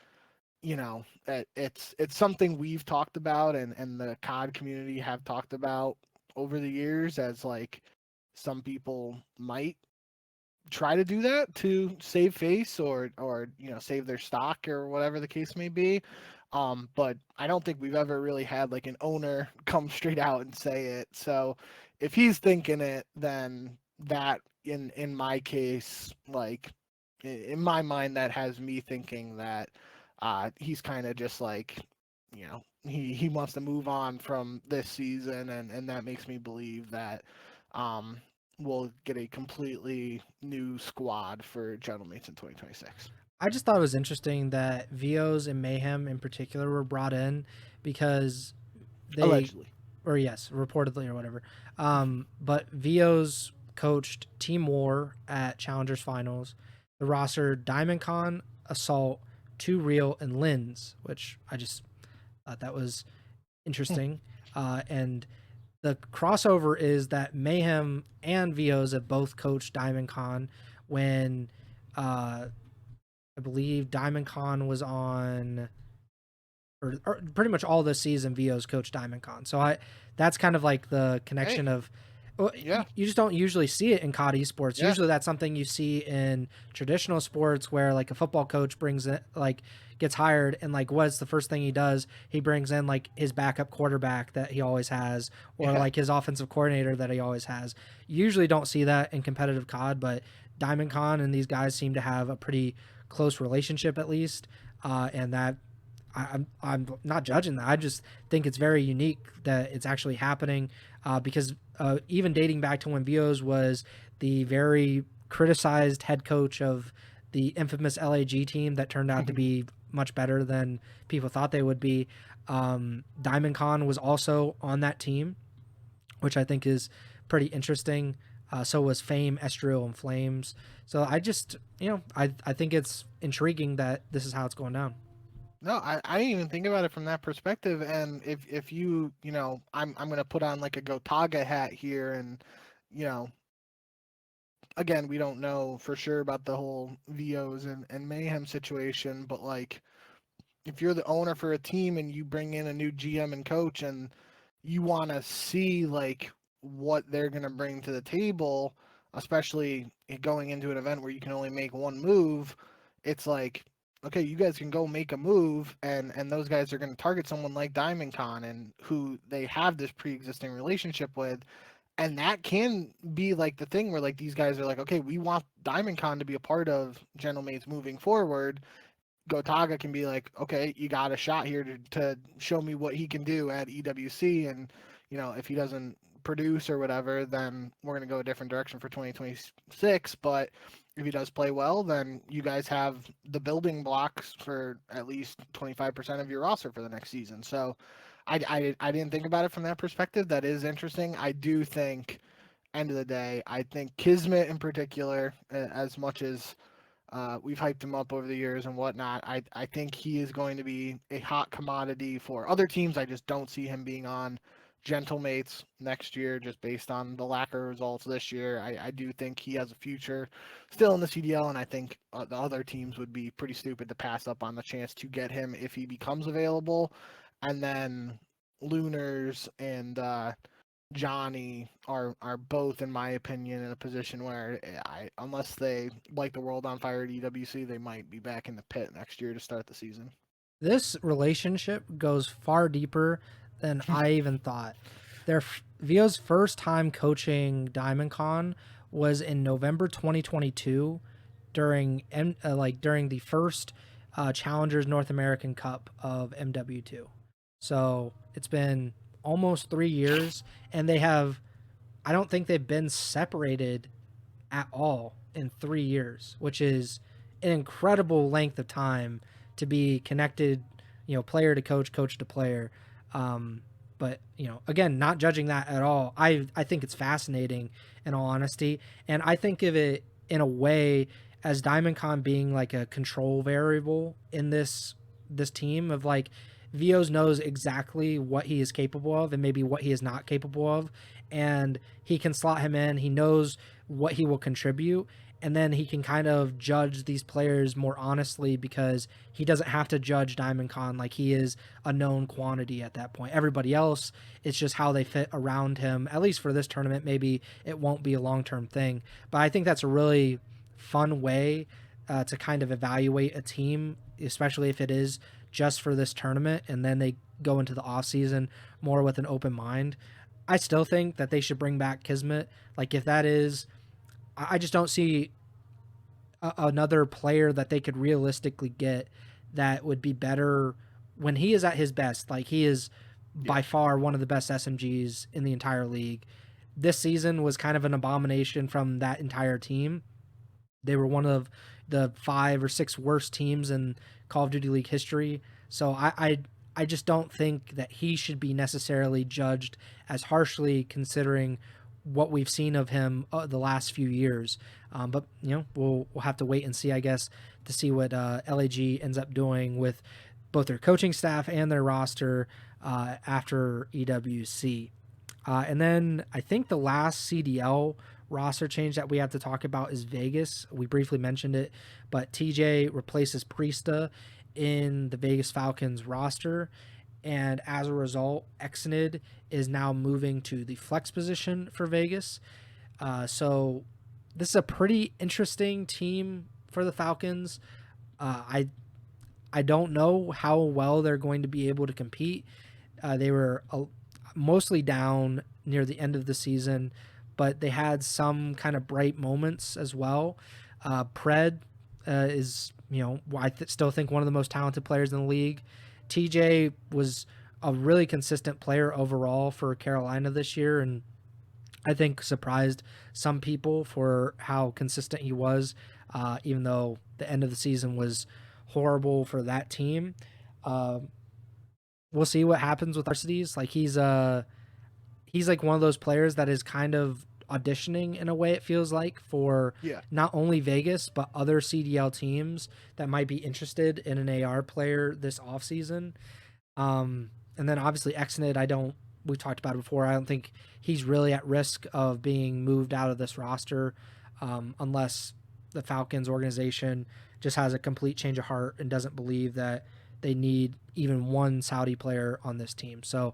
it's something we've talked about and the COD community have talked about over the years, as like some people might try to do that to save face or save their stock or whatever the case may be. But I don't think we've ever really had like an owner come straight out and say it. So if he's thinking it, then that in my case, like in my mind, that has me thinking that he's kind of just like, he wants to move on from this season, and that makes me believe that we'll get a completely new squad for Gentlemates in 2026. I just thought it was interesting that VOs and Mayhem in particular were brought in because they Allegedly. or yes, reportedly or whatever. But VOs coached Team War at Challengers Finals. The roster Diamondcon, Assault, Two Real, and Lens, which I just thought that was interesting. And the crossover is that Mayhem and Vios have both coached Diamondcon when I believe Diamondcon was on, or pretty much all this season. Vios coached Diamondcon, so that's kind of like the connection Hey, of. Well, yeah, you just don't usually see it in COD esports. yeah, Usually, that's something you see in traditional sports, where like a football coach brings it, like gets hired, and like what's the first thing he does? He brings in like his backup quarterback that he always has, or yeah. like his offensive coordinator that he always has. You usually don't see that in competitive COD, but Diamondcon and these guys seem to have a pretty close relationship at least, and that I'm not judging that. I just think it's very unique that it's actually happening, because even dating back to when Vios was the very criticized head coach of the infamous LAG team that turned out to be much better than people thought they would be. Diamondcon was also on that team, which I think is pretty interesting. So was Fame, Estriel, and Flames. So I just, I think it's intriguing that this is how it's going down. No, I didn't even think about it from that perspective. And if I'm gonna put on like a Gotaga hat here, and you know, again, we don't know for sure about the whole VOs and Mayhem situation, but like if you're the owner for a team and you bring in a new GM and coach and you want to see like what they're going to bring to the table, especially going into an event where you can only make one move, it's like, okay, you guys can go make a move, and those guys are going to target someone like Diamondcon and who they have this pre-existing relationship with. And that can be like the thing where like these guys are like, okay, we want Diamondcon to be a part of Gentlemates moving forward. Gotaga can be like, okay, you got a shot here to show me what he can do at EWC, and if he doesn't produce or whatever, then we're gonna go a different direction for 2026. But if he does play well, then you guys have the building blocks for at least 25% of your roster for the next season. So I didn't think about it from that perspective. That is interesting. I do think, end of the day, I think Kismet in particular, as much as we've hyped him up over the years and whatnot. I think he is going to be a hot commodity for other teams. I just don't see him being on Gentlemates next year, just based on the lack of results this year. I do think he has a future still in the CDL, and I think the other teams would be pretty stupid to pass up on the chance to get him if he becomes available. And then Lunars and Johnny are both, in my opinion, in a position where unless they light the world on fire at EWC, they might be back in the pit next year to start the season. This relationship goes far deeper than I even thought. Vio's first time coaching Diamondcon was in November 2022 during the first Challengers North American Cup of MW2. So it's been almost 3 years, and I don't think they've been separated at all in 3 years, which is an incredible length of time to be connected, player to coach, coach to player. But again, not judging that at all. I think it's fascinating, in all honesty, and I think of it in a way as Diamondcon being like a control variable in this team of like Vios knows exactly what he is capable of and maybe what he is not capable of, and he can slot him in. He knows what he will contribute, and then he can kind of judge these players more honestly because he doesn't have to judge Diamondcon like he is a known quantity at that point. Everybody else, it's just how they fit around him. At least for this tournament, maybe it won't be a long-term thing, but I think that's a really fun way to kind of evaluate a team, especially if it is just for this tournament and then they go into the off season more with an open mind. I still think that they should bring back Kismet. Like if that is, I just don't see another player that they could realistically get that would be better when he is at his best. Like he is by far one of the best SMGs in the entire league. This season was kind of an abomination from that entire team. They were one of the 5 or 6 worst teams in Call of Duty League history. So I just don't think that he should be necessarily judged as harshly considering what we've seen of him the last few years. But we'll have to wait and see, I guess, to see what LAG ends up doing with both their coaching staff and their roster. after EWC. And then I think the last CDL roster change that we have to talk about is Vegas. We briefly mentioned it, but TJ replaces Priestahh in the Vegas Falcons roster. And as a result, Exnid is now moving to the flex position for Vegas. So this is a pretty interesting team for the Falcons. I don't know how well they're going to be able to compete. They were mostly down near the end of the season, but they had some kind of bright moments as well. Pred is, still think one of the most talented players in the league. TJ was a really consistent player overall for Carolina this year, and I think surprised some people for how consistent he was, even though the end of the season was horrible for that team. Uh, we'll see what happens with varsities. Like he's like one of those players that is kind of auditioning in a way, it feels like, for Yeah. not only Vegas but other CDL teams that might be interested in an AR player this offseason. And then obviously Exnid, we talked about it before. I don't think he's really at risk of being moved out of this roster, unless the Falcons organization just has a complete change of heart and doesn't believe that they need even one Saudi player on this team. So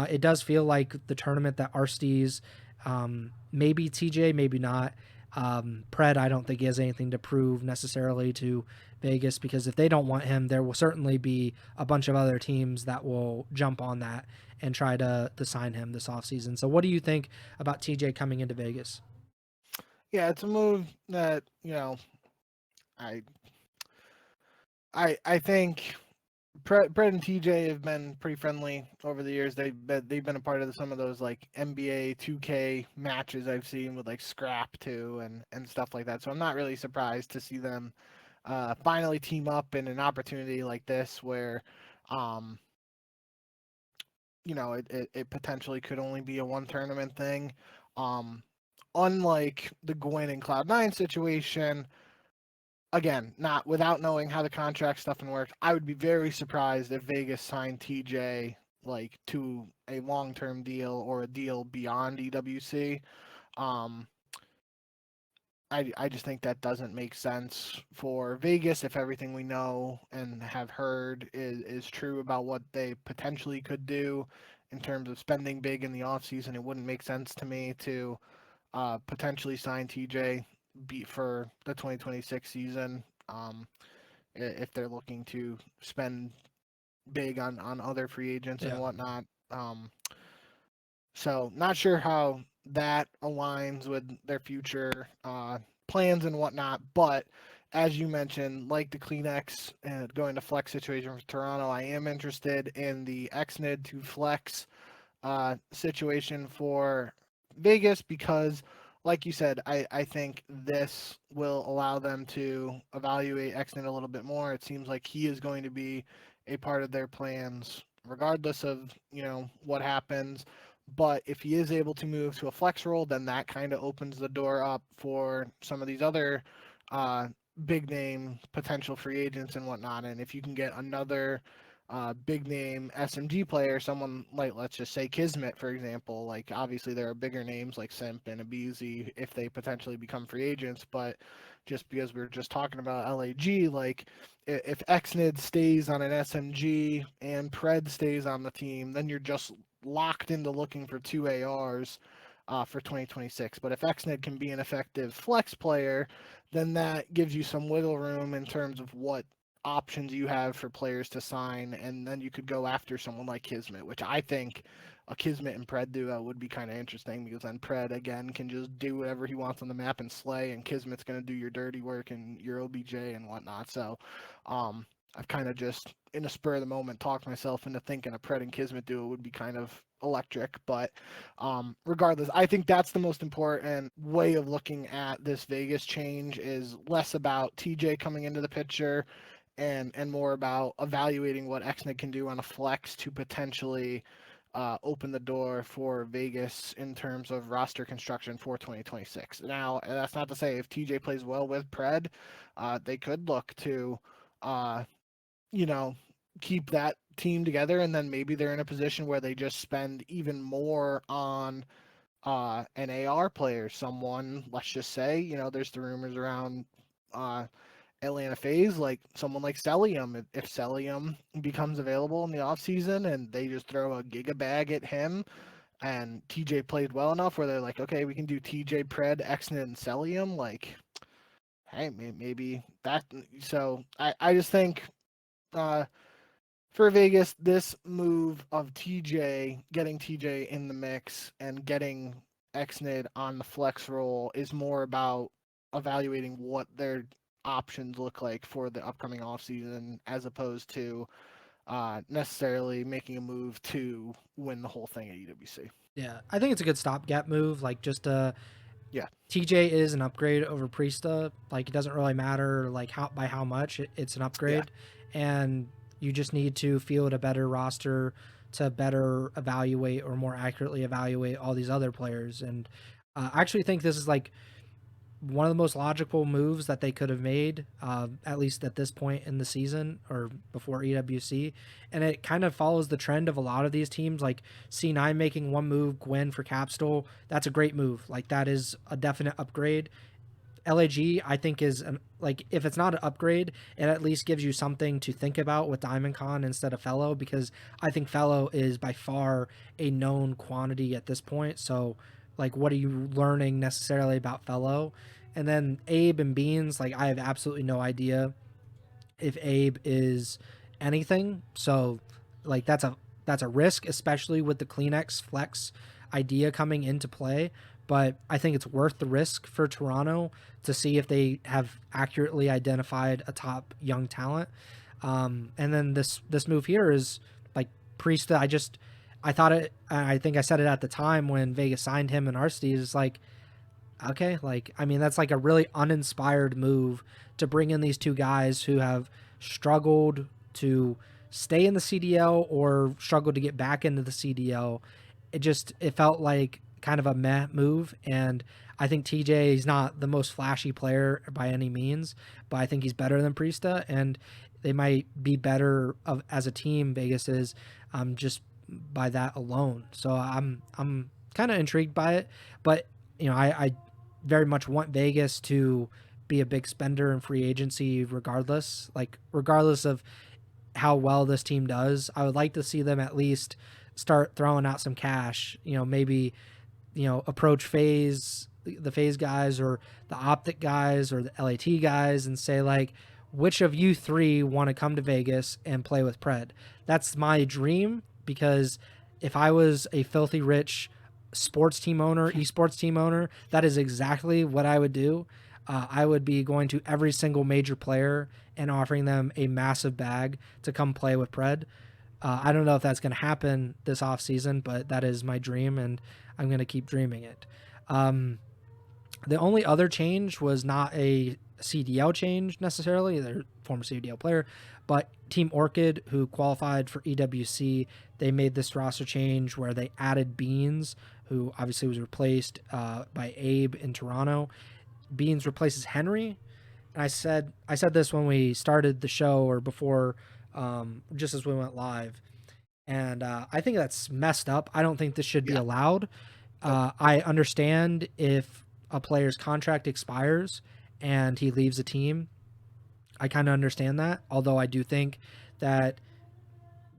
it does feel like the tournament that Arstes, maybe TJ, maybe not. Pred, I don't think he has anything to prove necessarily to Vegas, because if they don't want him, there will certainly be a bunch of other teams that will jump on that and try to sign him this offseason. So what do you think about TJ coming into Vegas? Yeah, it's a move that, I I think Brett and TJ have been pretty friendly over the years. They've been a part of some of those like NBA 2K matches I've seen with like Scrap too and stuff like that. So I'm not really surprised to see them finally team up in an opportunity like this where, um, it potentially could only be a one tournament thing. Um, Unlike the Gwinn and Cloud9 situation, again, not without knowing how the contract stuff and works, I would be very surprised if Vegas signed TJ like to a long-term deal or a deal beyond EWC. Um, I just think that doesn't make sense for Vegas if everything we know and have heard is true about what they potentially could do in terms of spending big in the offseason. It wouldn't make sense to me to potentially sign TJ for the 2026 season. If they're looking to spend big on other free agents and Yeah. whatnot. So not sure how that aligns with their future plans and whatnot. But as you mentioned, like the CleanX and going to flex situation for Toronto, I am interested in the XNID to flex situation for Vegas because, like you said, I think this will allow them to evaluate Exnit a little bit more. It seems like he is going to be a part of their plans, regardless of what happens. But if he is able to move to a flex role, then that kind of opens the door up for some of these other uh, big name potential free agents and whatnot. And if you can get another big name SMG player, someone like, let's just say Kismet, for example. Like, obviously, there are bigger names like Simp and Abizi if they potentially become free agents, but just because we were just talking about LAG, like, if Xnid stays on an SMG and Pred stays on the team, then you're just locked into looking for two ARs for 2026. But if Xnid can be an effective flex player, then that gives you some wiggle room in terms of what options you have for players to sign, and then you could go after someone like Kismet, which I think a Kismet and Pred duo would be kind of interesting because then Pred again can just do whatever he wants on the map and slay, and Kismet's going to do your dirty work and your OBJ and whatnot. So I've kind of just in a spur of the moment talked myself into thinking a Pred and Kismet duo would be kind of electric. But regardless, I think that's the most important way of looking at this Vegas change is less about TJ coming into the picture and more about evaluating what Xnick can do on a flex to potentially open the door for Vegas in terms of roster construction for 2026. Now, that's not to say if TJ plays well with Pred, they could look to, uh, you know, keep that team together, and then maybe they're in a position where they just spend even more on an AR player, someone, let's just say, there's the rumors around Atlanta FaZe, like someone like Celium. If Celium becomes available in the offseason and they just throw a giga bag at him, and TJ played well enough where they're like, okay, we can do TJ, Pred, Exnet, and Celium, like, hey, maybe that. So I just think for Vegas, this move of getting TJ in the mix and getting Exnid on the flex roll is more about evaluating what their options look like for the upcoming offseason as opposed to necessarily making a move to win the whole thing at EWC. Yeah, I think it's a good stopgap move. Like, just Yeah. TJ is an upgrade over Priestahh. Like, it doesn't really matter like how much it's an Yeah. upgrade, and you just need to field a better roster to better evaluate or more accurately evaluate all these other players. And I actually think this is like one of the most logical moves that they could have made, at least at this point in the season or before EWC. And it kind of follows the trend of a lot of these teams, like C9 making one move, Gwinn for Capstone. That's a great move. Like, that is a definite upgrade. LAG, I think, is like, if it's not an upgrade, it at least gives you something to think about with Diamondcon instead of FeLo, because I think FeLo is by far a known quantity at this point. So, like, what are you learning necessarily about FeLo? And then Abe and Beans, like, I have absolutely no idea if Abe is anything. So, like, that's a risk, especially with the CleanX flex idea coming into play. But I think it's worth the risk for Toronto to see if they have accurately identified a top young talent. And then this move here is like Priestahh. I thought it. I think I said it at the time when Vegas signed him and Aristides. It's like, okay, like, I mean, that's like a really uninspired move to bring in these two guys who have struggled to stay in the CDL or struggled to get back into the CDL. It felt like kind of a meh move. And I think TJ is not the most flashy player by any means, but I think he's better than Priestahh, and they might be better as a team. Vegas is, just by that alone. So I'm kind of intrigued by it, but I very much want Vegas to be a big spender in free agency regardless. Like, regardless of how well this team does, I would like to see them at least start throwing out some cash. Maybe approach the FaZe guys or the Optic guys or the LAT guys and say, like, which of you three want to come to Vegas and play with Pred? That's my dream, because if I was a filthy rich sports team owner, esports team owner, that is exactly what I would do. I would be going to every single major player and offering them a massive bag to come play with Pred. I don't know if that's going to happen this offseason, but that is my dream, and I'm going to keep dreaming it. The only other change was not a CDL change necessarily. They're former CDL player, but Team Orchid, who qualified for EWC, they made this roster change where they added Beans, who obviously was replaced by Abe in Toronto. Beans replaces Henry. And I said this when we started the show, or before, just as we went live. And I think that's messed up. I don't think this should be allowed. I understand if a player's contract expires and he leaves a team. I kind of understand that, although I do think that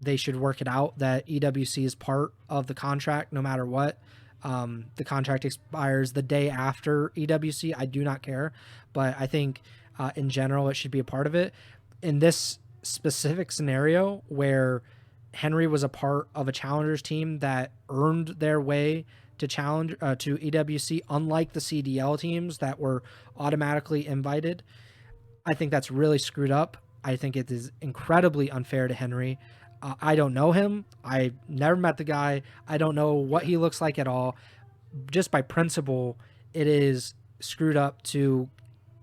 they should work it out that EWC is part of the contract no matter what. The contract expires the day after EWC. I do not care, but I think in general it should be a part of it. In this specific scenario where Henry was a part of a challengers team that earned their way to EWC, unlike the CDL teams that were automatically invited, I think that's really screwed up. I think it is incredibly unfair to Henry. I don't know him. I never met the guy. I don't know what he looks like at all. Just by principle, it is screwed up to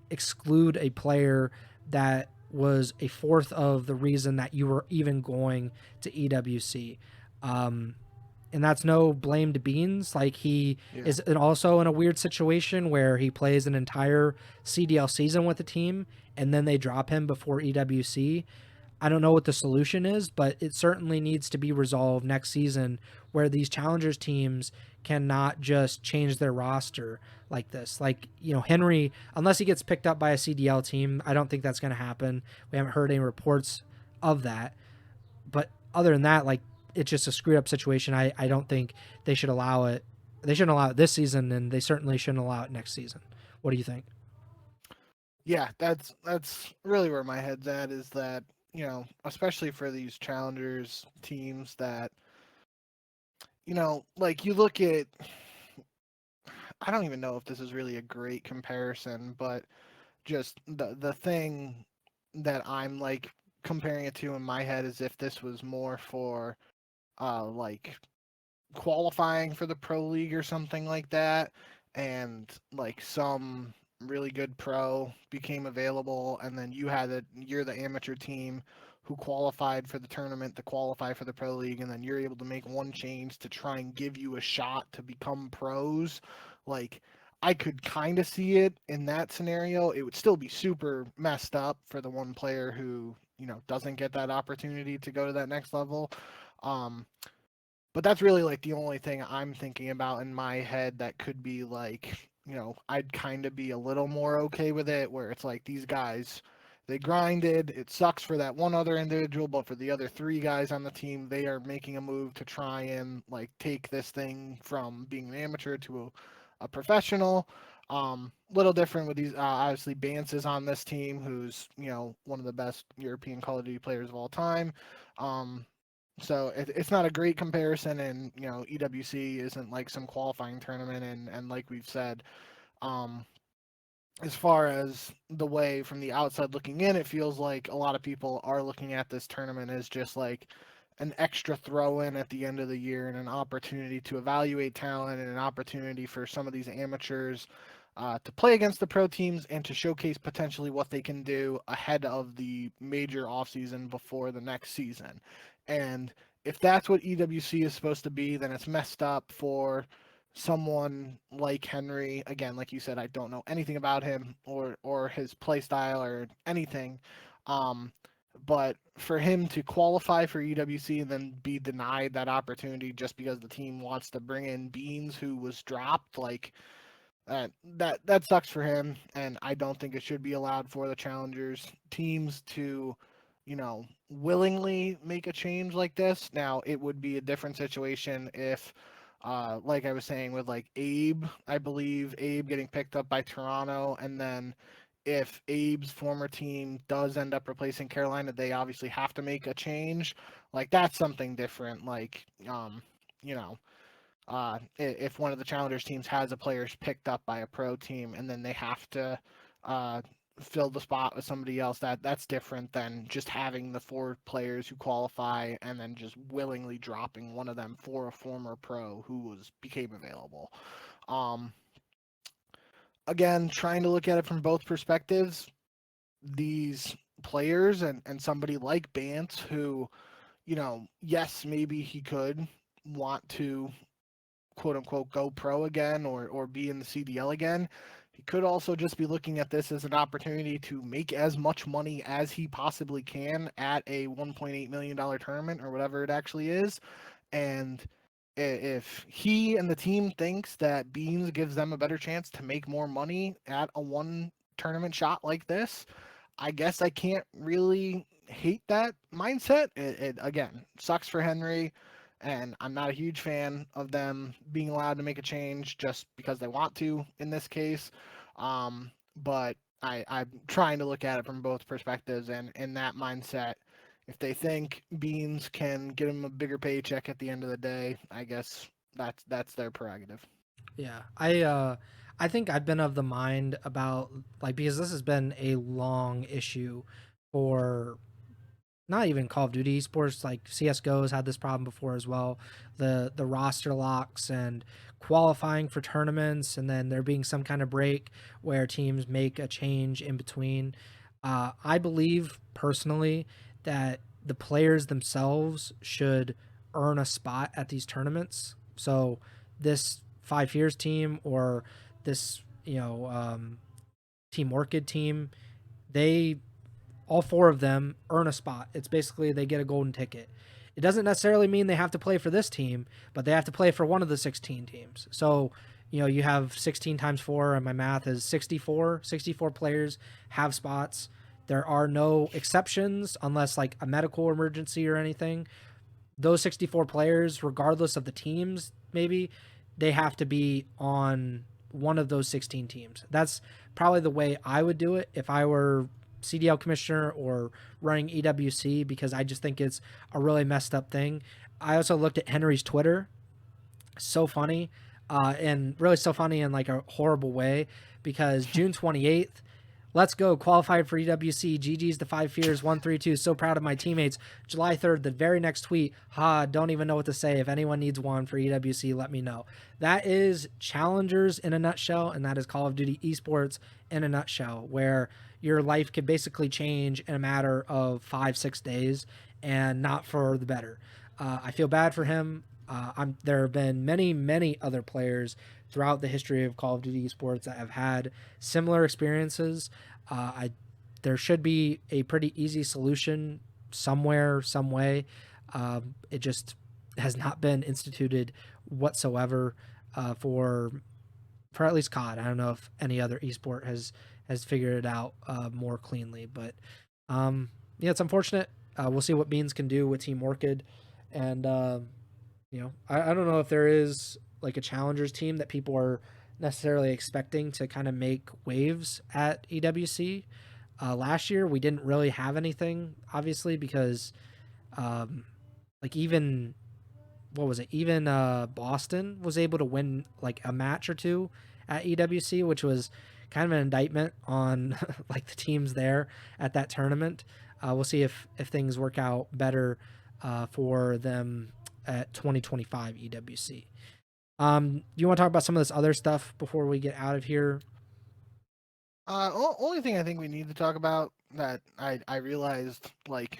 exclude a player that was a fourth of the reason that you were even going to EWC. And that's no blame to Beans. Like, he is also in a weird situation where he plays an entire CDL season with the team and then they drop him before EWC. I don't know what the solution is, but it certainly needs to be resolved next season where these challengers teams cannot just change their roster like this. Like, Henry, unless he gets picked up by a CDL team, I don't think that's going to happen. We haven't heard any reports of that. But other than that, like, it's just a screwed up situation. I don't think they should allow it. They shouldn't allow it this season, and they certainly shouldn't allow it next season. What do you think? Yeah, that's really where my head's at, is that, especially for these challengers teams that, like, you look at, I don't even know if this is really a great comparison, but just the thing that I'm like comparing it to in my head is if this was more for like qualifying for the pro league or something like that, and like some really good pro became available, and then you're the amateur team who qualified for the tournament to qualify for the pro league, and then you're able to make one change to try and give you a shot to become pros. Like, I could kind of see it in that scenario. It would still be super messed up for the one player who, doesn't get that opportunity to go to that next level. um but that's really like the only thing I'm thinking about in my head that could be like, I'd kind of be a little more okay with it, where it's like these guys, they grinded. It sucks for that one other individual, but for the other three guys on the team, they are making a move to try and like take this thing from being an amateur to a professional. Little different with these. Obviously, Bance is on this team, who's one of the best European Call of Duty players of all time. Um, so it's not a great comparison, and EWC isn't like some qualifying tournament, and like we've said, um, as far as the way from the outside looking in, it feels like a lot of people are looking at this tournament as just like an extra throw in at the end of the year, and an opportunity to evaluate talent, and an opportunity for some of these amateurs to play against the pro teams and to showcase potentially what they can do ahead of the major offseason before the next season. And if that's what EWC is supposed to be, then it's messed up for someone like Henry. Again, like you said, I don't know anything about him or his play style or anything. Um, but for him to qualify for EWC and then be denied that opportunity just because the team wants to bring in Beans, who was dropped, like that sucks for him. And I don't think it should be allowed for the challengers teams to, willingly make a change like this. Now, it would be a different situation if, like I was saying with like Abe, I believe Abe getting picked up by Toronto, and then if Abe's former team does end up replacing Carolina, they obviously have to make a change. Like, that's something different. Like, you know, if one of the challengers teams has a player picked up by a pro team and then they have to uh, fill the spot with somebody else, that's different than just having the four players who qualify and then just willingly dropping one of them for a former pro who became available. Um, Again, trying to look at it from both perspectives, these players and somebody like Bance, who, yes, maybe he could want to quote unquote go pro again, or be in the CDL again. He could also just be looking at this as an opportunity to make as much money as he possibly can at a $1.8 million tournament or whatever it actually is. And if he and the team thinks that Beans gives them a better chance to make more money at a one tournament shot like this, I guess I can't really hate that mindset. It again sucks for Henry, and I'm not a huge fan of them being allowed to make a change just because they want to in this case. But I'm trying to look at it from both perspectives, and in that mindset, if they think Beans can get them a bigger paycheck at the end of the day, I guess that's their prerogative. Yeah, I think I've been of the mind about, like, because this has been a long issue for not even Call of Duty esports, like CS:GO has had this problem before as well. The roster locks and qualifying for tournaments, and then there being some kind of break where teams make a change in between. I believe personally that the players themselves should earn a spot at these tournaments. So this 5 years team, or this Team Orchid team, they all 4 of them earn a spot. It's basically they get a golden ticket. It doesn't necessarily mean they have to play for this team, but they have to play for one of the 16 teams. So, you have 16 times 4, and my math is 64. 64 players have spots. There are no exceptions unless like a medical emergency or anything. Those 64 players, regardless of the teams, maybe they have to be on one of those 16 teams. That's probably the way I would do it if I were CDL commissioner or running EWC, because I just think it's a really messed up thing. I also looked at Henry's Twitter. So funny, and really so funny in like a horrible way, because June 28th, let's go, qualified for EWC. GG's the 5 Fears 132. So proud of my teammates. July 3rd, the very next tweet. Don't even know what to say. If anyone needs one for EWC, let me know. That is challengers in a nutshell, and that is Call of Duty esports in a nutshell, where your life could basically change in a matter of 5-6 days, and not for the better. I feel bad for him. There have been many other players throughout the history of Call of Duty esports that have had similar experiences. There should be a pretty easy solution somewhere, some way. It just has not been instituted whatsoever for at least COD. I don't know if any other esport has figured it out more cleanly, but yeah, it's unfortunate. We'll see what Beans can do with Team Orchid, and I don't know if there is like a challengers team that people are necessarily expecting to kind of make waves at EWC. Last year we didn't really have anything, obviously, because like even what was it? Even Boston was able to win like a match or two at EWC, which was kind of an indictment on like the teams there at that tournament. We'll see if things work out better for them at 2025 EWC. Do you want to talk about some of this other stuff before we get out of here? Only thing I think we need to talk about that I realized like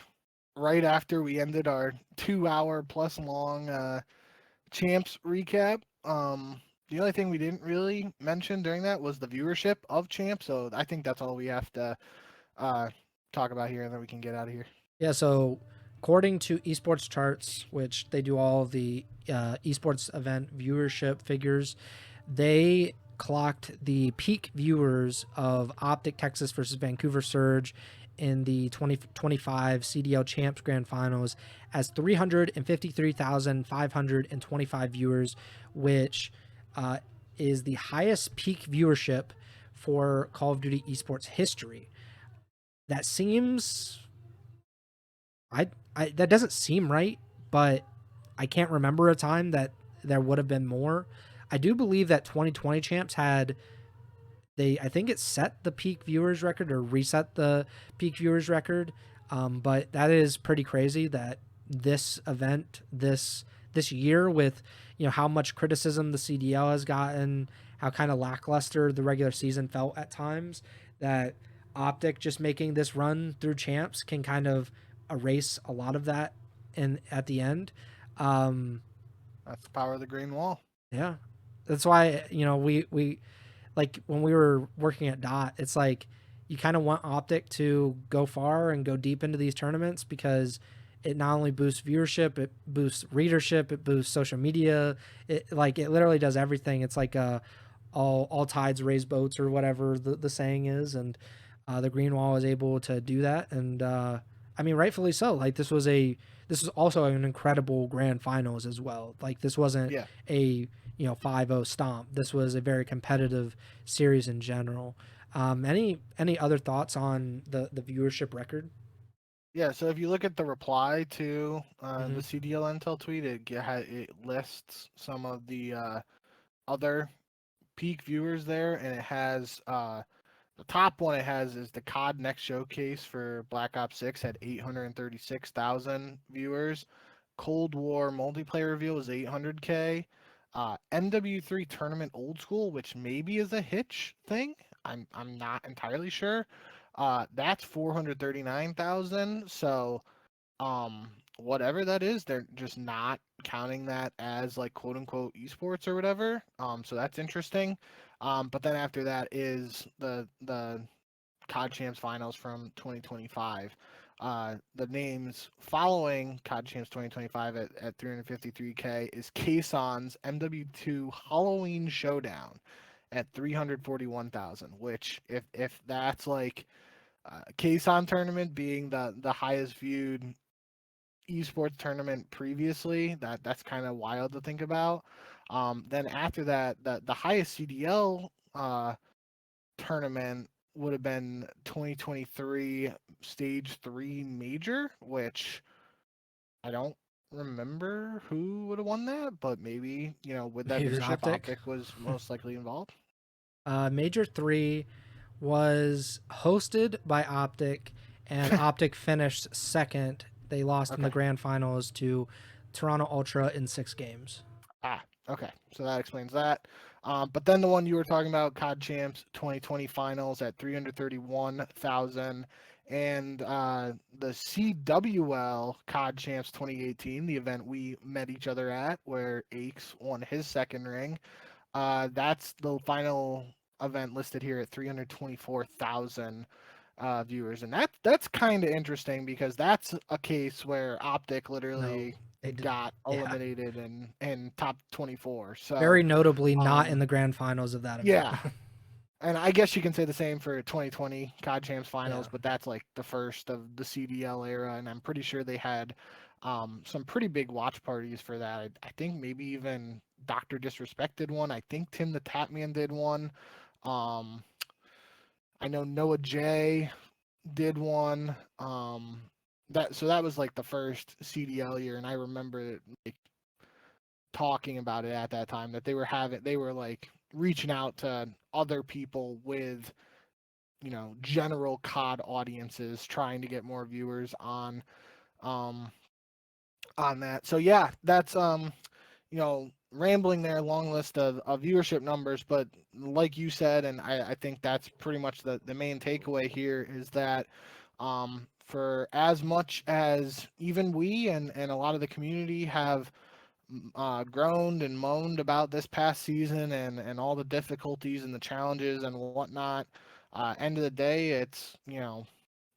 right after we ended our 2 hour plus long champs recap. The only thing we didn't really mention during that was the viewership of champs. So I think that's all we have to talk about here, and then we can get out of here. Yeah, so according to esports charts, which they do all the esports event viewership figures, they clocked the peak viewers of Optic Texas versus Vancouver Surge in the 2025 CDL Champs Grand Finals as 353,525 viewers, which is the highest peak viewership for Call of Duty esports history. That seems that doesn't seem right, but I can't remember a time that there would have been more. I do believe that 2020 champs had I think it set the peak viewers record or reset the peak viewers record. But that is pretty crazy that this event this year, with how much criticism the CDL has gotten, how kind of lackluster the regular season felt at times, that Optic just making this run through champs can kind of erase a lot of that at the end. That's the power of the green wall. Yeah, that's why we like when we were working at Dot, it's like you kind of want Optic to go far and go deep into these tournaments, because it not only boosts viewership, it boosts readership, it boosts social media. It literally does everything. It's like all tides raise boats, or whatever the saying is, and the green wall is able to do that, and I mean, rightfully so. Like this was also an incredible grand finals as well. Like this wasn't a 5-0 stomp. This was a very competitive series in general. Any other thoughts on the viewership record? Yeah, so if you look at the reply to the CDL Intel tweet, it lists some of the other peak viewers there, and it has the top one it has is the COD Next Showcase for Black Ops 6 had 836,000 viewers. Cold War multiplayer reveal was 800K. NW3 Tournament Old School, which maybe is a Hitch thing. I'm not entirely sure. That's 439,000. So whatever that is, they're just not counting that as like quote unquote esports or whatever. So that's interesting. But then after that is the COD Champs finals from 2025. The names following COD Champs 2025 at 353K is Kason's MW2 Halloween Showdown at 341,000, which if that's like Kason tournament being the highest viewed esports tournament previously, that's kind of wild to think about. Then after that, the highest CDL tournament would have been 2023 Stage 3 Major, which I don't remember who would have won that, but maybe, with that Maybe it was viewership, Optic. Optic was most likely involved. Major 3 was hosted by Optic, and Optic finished second. They lost in the Okay. grand finals to Toronto Ultra in 6 games. Okay. So that explains that. But then the one you were talking about, COD Champs 2020 finals at 331,000. And the CWL COD Champs 2018, the event we met each other at, where Aches won his second ring. That's the final event listed here at 324,000 viewers, and that's kind of interesting because that's a case where Optic No, literally they did. got Yeah. eliminated in top 24. So Very notably not in the grand finals of that event. yeah, and I guess you can say the same for 2020 COD Champs finals, Yeah. but that's like the first of the CDL era, and I'm pretty sure they had some pretty big watch parties for that. I think maybe even Dr. Disrespect did one. I think Tim the Tapman did one. I know Noah J did one. That was like the first CDL year, and I remember like talking about it at that time that they were like reaching out to other people with general COD audiences, trying to get more viewers um on that. So yeah, that's rambling there, long list of viewership numbers, but like you said, and I think that's pretty much the main takeaway here is that for as much as even we and a lot of the community have groaned and moaned about this past season and all the difficulties and the challenges and whatnot, end of the day, it's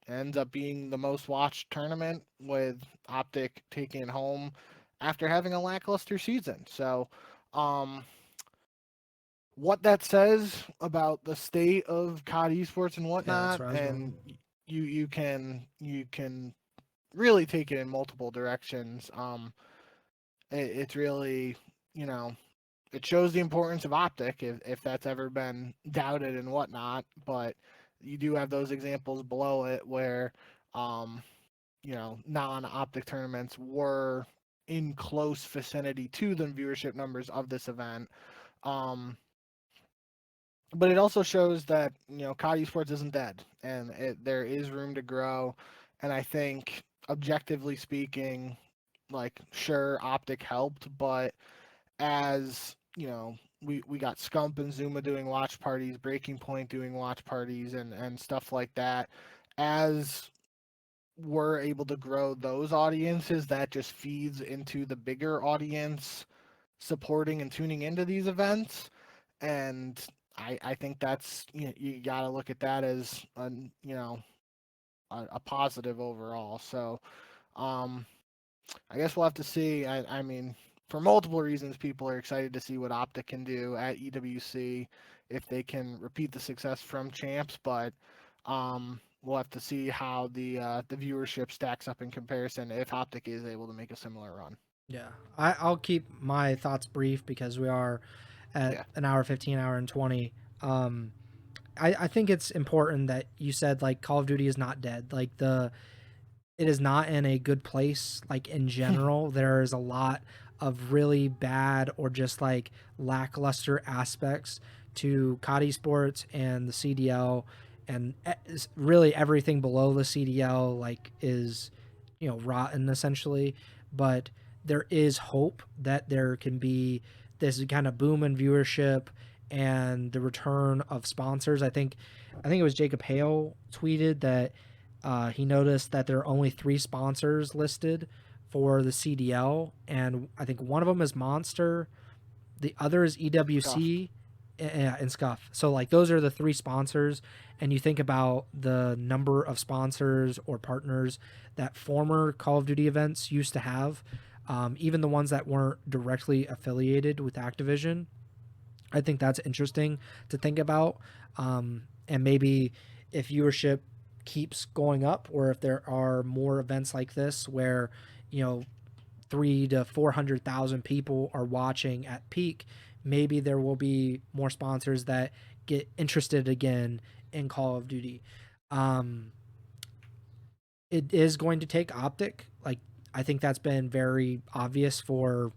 ends up being the most watched tournament with Optic taking it home after having a lackluster season. So, what that says about the state of COD esports and Yeah, that's whatnot, where I was and going. you can really take it in multiple directions. It's really it shows the importance of Optic if that's ever been doubted and whatnot, but you do have those examples below it where non-Optic tournaments were in close vicinity to the viewership numbers of this event. But it also shows that COD esports isn't dead, and there is room to grow. And I think, objectively speaking, like sure, Optic helped, but as we got Scump and Zuma doing watch parties, Breaking Point doing watch parties, and stuff like that. As we're able to grow those audiences, that just feeds into the bigger audience supporting and tuning into these events. And I think that's you got to look at that as a positive overall. So I guess we'll have to see. I mean, for multiple reasons, people are excited to see what Optic can do at EWC if they can repeat the success from Champs. But we'll have to see how the viewership stacks up in comparison if Optic is able to make a similar run. Yeah, I'll keep my thoughts brief because we are at an hour 15, hour and 20. I think it's important that you said like Call of Duty is not dead. Like it is not in a good place. Like in general, there is a lot of really bad or just like lackluster aspects to COD esports and the CDL, and really everything below the CDL like is rotten essentially. But there is hope that there can be this kind of boom in viewership and the return of sponsors. I think it was Jacob Hale tweeted that he noticed that there are only 3 sponsors listed for the CDL, and I think one of them is Monster, the other is EWC, and Scuff. So like those are the 3 sponsors, and you think about the number of sponsors or partners that former Call of Duty events used to have, even the ones that weren't directly affiliated with Activision. I think that's interesting to think about, and maybe if viewership keeps going up, or if there are more events like this where 300,000 to 400,000 people are watching at peak, maybe there will be more sponsors that get interested again in Call of Duty. It is going to take optic. Like, I think that's been very obvious for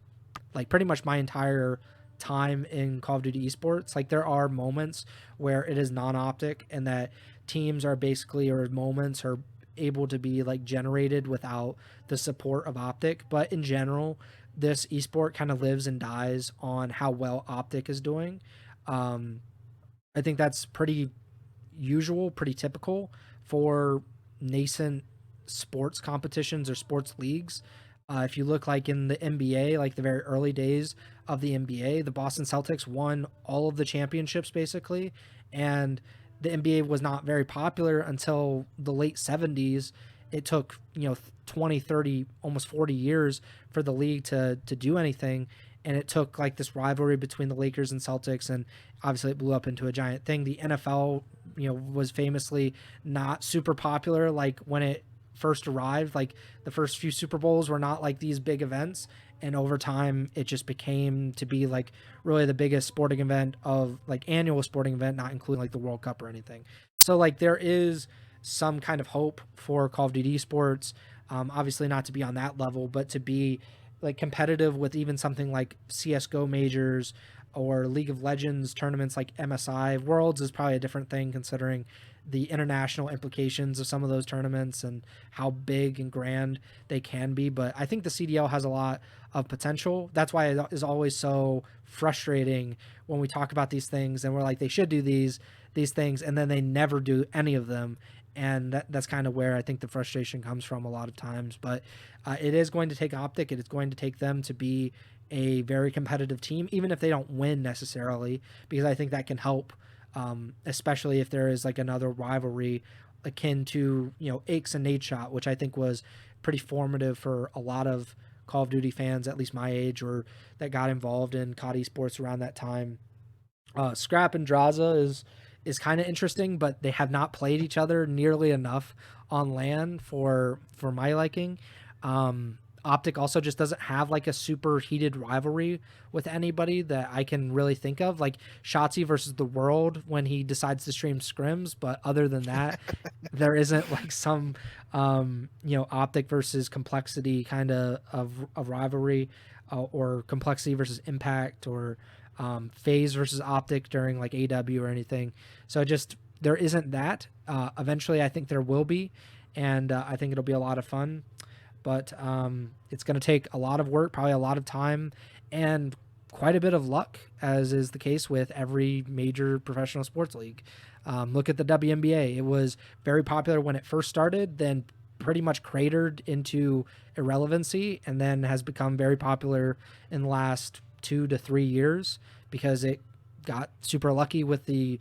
like pretty much my entire time in Call of Duty esports. Like, there are moments where it is non-optic and that teams are basically, or moments are able to be like generated without the support of optic. But in general, this esport kind of lives and dies on how well optic is doing. I think that's pretty usual, pretty typical for nascent sports competitions or sports leagues. If you look like in the NBA, like the very early days of the NBA, the Boston Celtics won all of the championships basically, and the NBA was not very popular until the late 70s. It took 20, 30, almost 40 years for the league to do anything, and it took like this rivalry between the Lakers and Celtics, and obviously it blew up into a giant thing. The NFL was famously not super popular like when it first arrived. Like, the first few Super Bowls were not like these big events, and over time it just became to be like really the biggest sporting event of like annual sporting event, not including like the World Cup or anything. So like there is some kind of hope for Call of Duty esports, obviously not to be on that level, but to be like competitive with even something like CSGO majors or League of Legends tournaments like MSI. Worlds is probably a different thing considering the international implications of some of those tournaments and how big and grand they can be. But I think the CDL has a lot of potential. That's why it is always so frustrating when we talk about these things and we're like, they should do these things, and then they never do any of them. And that's kind of where I think the frustration comes from a lot of times. But it is going to take optic. It is going to take them to be a very competitive team, even if they don't win necessarily, because I think that can help, especially if there is like another rivalry akin to Aches and Nadeshot, which I think was pretty formative for a lot of Call of Duty fans, at least my age, or that got involved in COD esports around that time. Scrap and Draza is kind of interesting, but they have not played each other nearly enough on LAN for my liking. Optic also just doesn't have like a super heated rivalry with anybody that I can really think of, like Shotzi versus the World when he decides to stream scrims. But other than that, there isn't like some Optic versus Complexity kind of rivalry, or Complexity versus Impact, or FaZe versus Optic during like AW or anything. So just there isn't that. Eventually I think there will be, and I think it'll be a lot of fun. But it's going to take a lot of work, probably a lot of time, and quite a bit of luck, as is the case with every major professional sports league. Look at the WNBA. It was very popular when it first started, then pretty much cratered into irrelevancy, and then has become very popular in the last 2 to 3 years because it got super lucky with the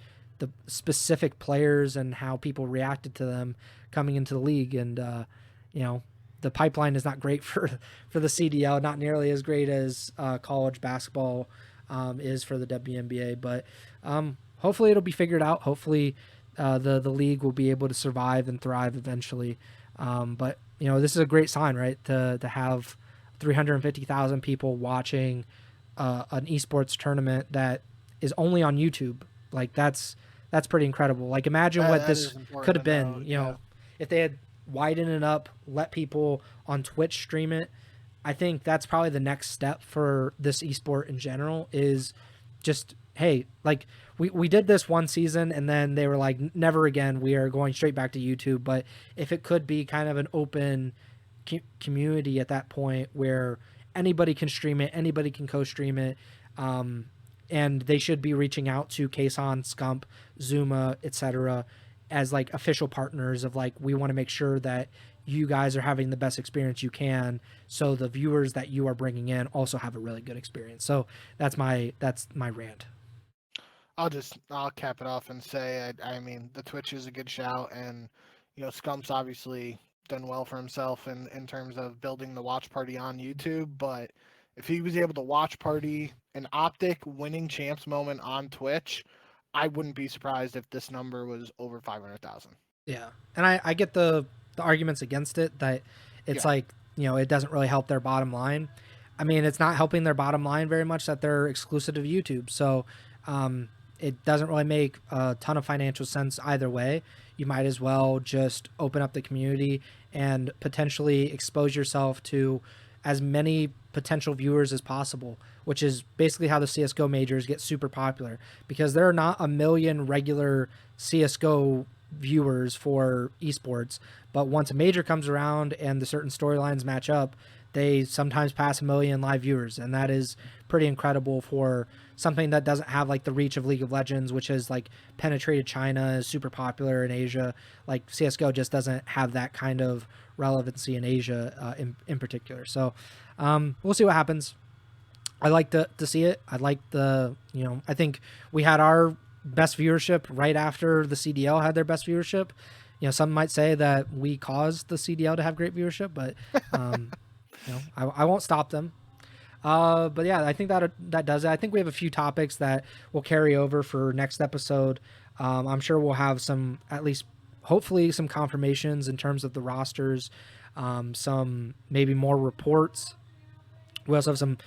specific players and how people reacted to them coming into the league. And the pipeline is not great for the CDL, not nearly as great as college basketball is for the WNBA. But hopefully it'll be figured out. Hopefully the league will be able to survive and thrive eventually. But this is a great sign, right? To have 350,000 people watching an esports tournament that is only on YouTube. Like that's pretty incredible. Like, imagine what this could have been, if they had widen it up, let people on Twitch stream it. I think that's probably the next step for this esport in general, is just, hey, like we did this one season and then they were like, never again, we are going straight back to YouTube. But if it could be kind of an open community at that point where anybody can stream it, anybody can co-stream it, and they should be reaching out to Kason, Scump, Zuma, etc., as like official partners of like, we want to make sure that you guys are having the best experience you can, so the viewers that you are bringing in also have a really good experience. So that's my rant. I'll cap it off and say I mean the Twitch is a good shout, and Scump's obviously done well for himself in terms of building the watch party on YouTube. But if he was able to watch party an Optic winning champs moment on Twitch, I wouldn't be surprised if this number was over 500,000. Yeah, and I get the arguments against it, that it's Yeah, like, it doesn't really help their bottom line. I mean, it's not helping their bottom line very much that they're exclusive to YouTube. So it doesn't really make a ton of financial sense either way. You might as well just open up the community and potentially expose yourself to as many potential viewers as possible, which is basically how the CSGO majors get super popular, because there are not a million regular CSGO viewers for esports, but once a major comes around and the certain storylines match up, they sometimes pass a million live viewers, and that is pretty incredible for something that doesn't have like the reach of League of Legends, which has like penetrated China, is super popular in Asia. Like CS:GO just doesn't have that kind of relevancy in Asia, in particular. So we'll see what happens. I like to see it. I like I think we had our best viewership right after the CDL had their best viewership. Some might say that we caused the CDL to have great viewership, but I won't stop them. But yeah, I think that does it. I think we have a few topics that will carry over for next episode. I'm sure we'll have some, at least hopefully some confirmations in terms of the rosters, some maybe more reports. We also have some,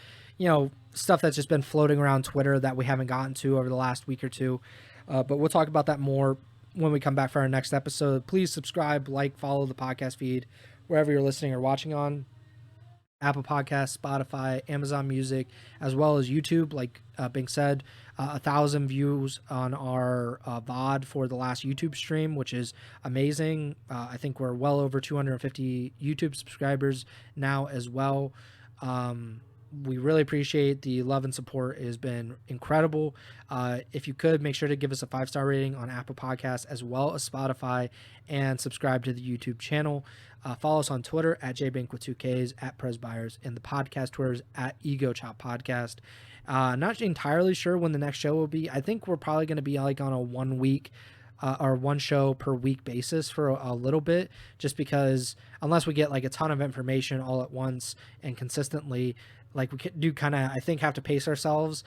stuff that's just been floating around Twitter that we haven't gotten to over the last week or two. But we'll talk about that more when we come back for our next episode. Please subscribe, like, follow the podcast feed wherever you're listening or watching on. Apple Podcasts, Spotify, Amazon Music, as well as YouTube. Like Bink said, 1,000 views on our VOD for the last YouTube stream, which is amazing. I think we're well over 250 YouTube subscribers now as well. We really appreciate the love and support. It has been incredible. If you could, make sure to give us a 5-star rating on Apple Podcasts as well as Spotify, and subscribe to the YouTube channel. Follow us on Twitter at jbink with 2Ks, at Preston Byers, and the podcast Twitter is at Ego Chall Podcast. Not entirely sure when the next show will be. I think we're probably going to be like on a 1 week or one show per week basis for a little bit, just because unless we get like a ton of information all at once and consistently, like we do kind of, I think, have to pace ourselves,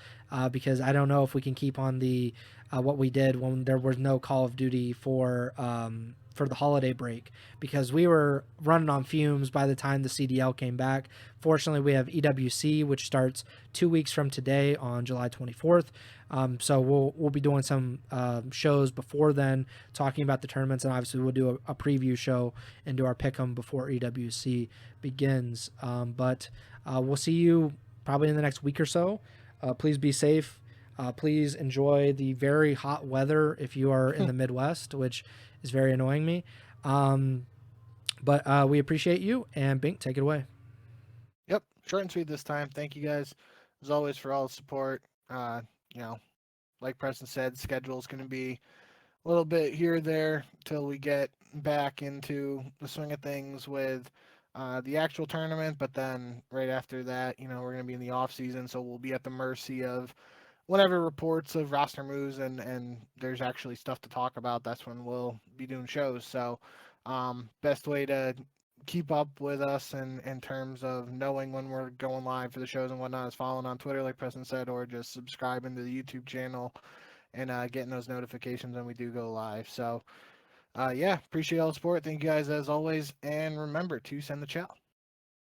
because I don't know if we can keep on the what we did when there was no Call of Duty for the holiday break, because we were running on fumes by the time the CDL came back. Fortunately, we have EWC, which starts 2 weeks from today on July 24th. So we'll be doing some shows before then, talking about the tournaments, and obviously we'll do a preview show and do our pick'em before EWC begins. But we'll see you probably in the next week or so. Please be safe. Please enjoy the very hot weather if you are in the Midwest, which is very annoying me. But we appreciate you, and Bink, take it away. Yep, short and sweet this time. Thank you guys, as always, for all the support. Like Preston said, schedule is going to be a little bit here or there till we get back into the swing of things with the actual tournament. But then right after that, we're going to be in the off season, so we'll be at the mercy of whenever reports of roster moves and there's actually stuff to talk about. That's when we'll be doing shows. So best way to keep up with us in terms of knowing when we're going live for the shows and whatnot is following on Twitter, like Preston said, or just subscribing to the YouTube channel and getting those notifications when we do go live. So yeah, appreciate all the support. Thank you guys as always, and remember to send the chat.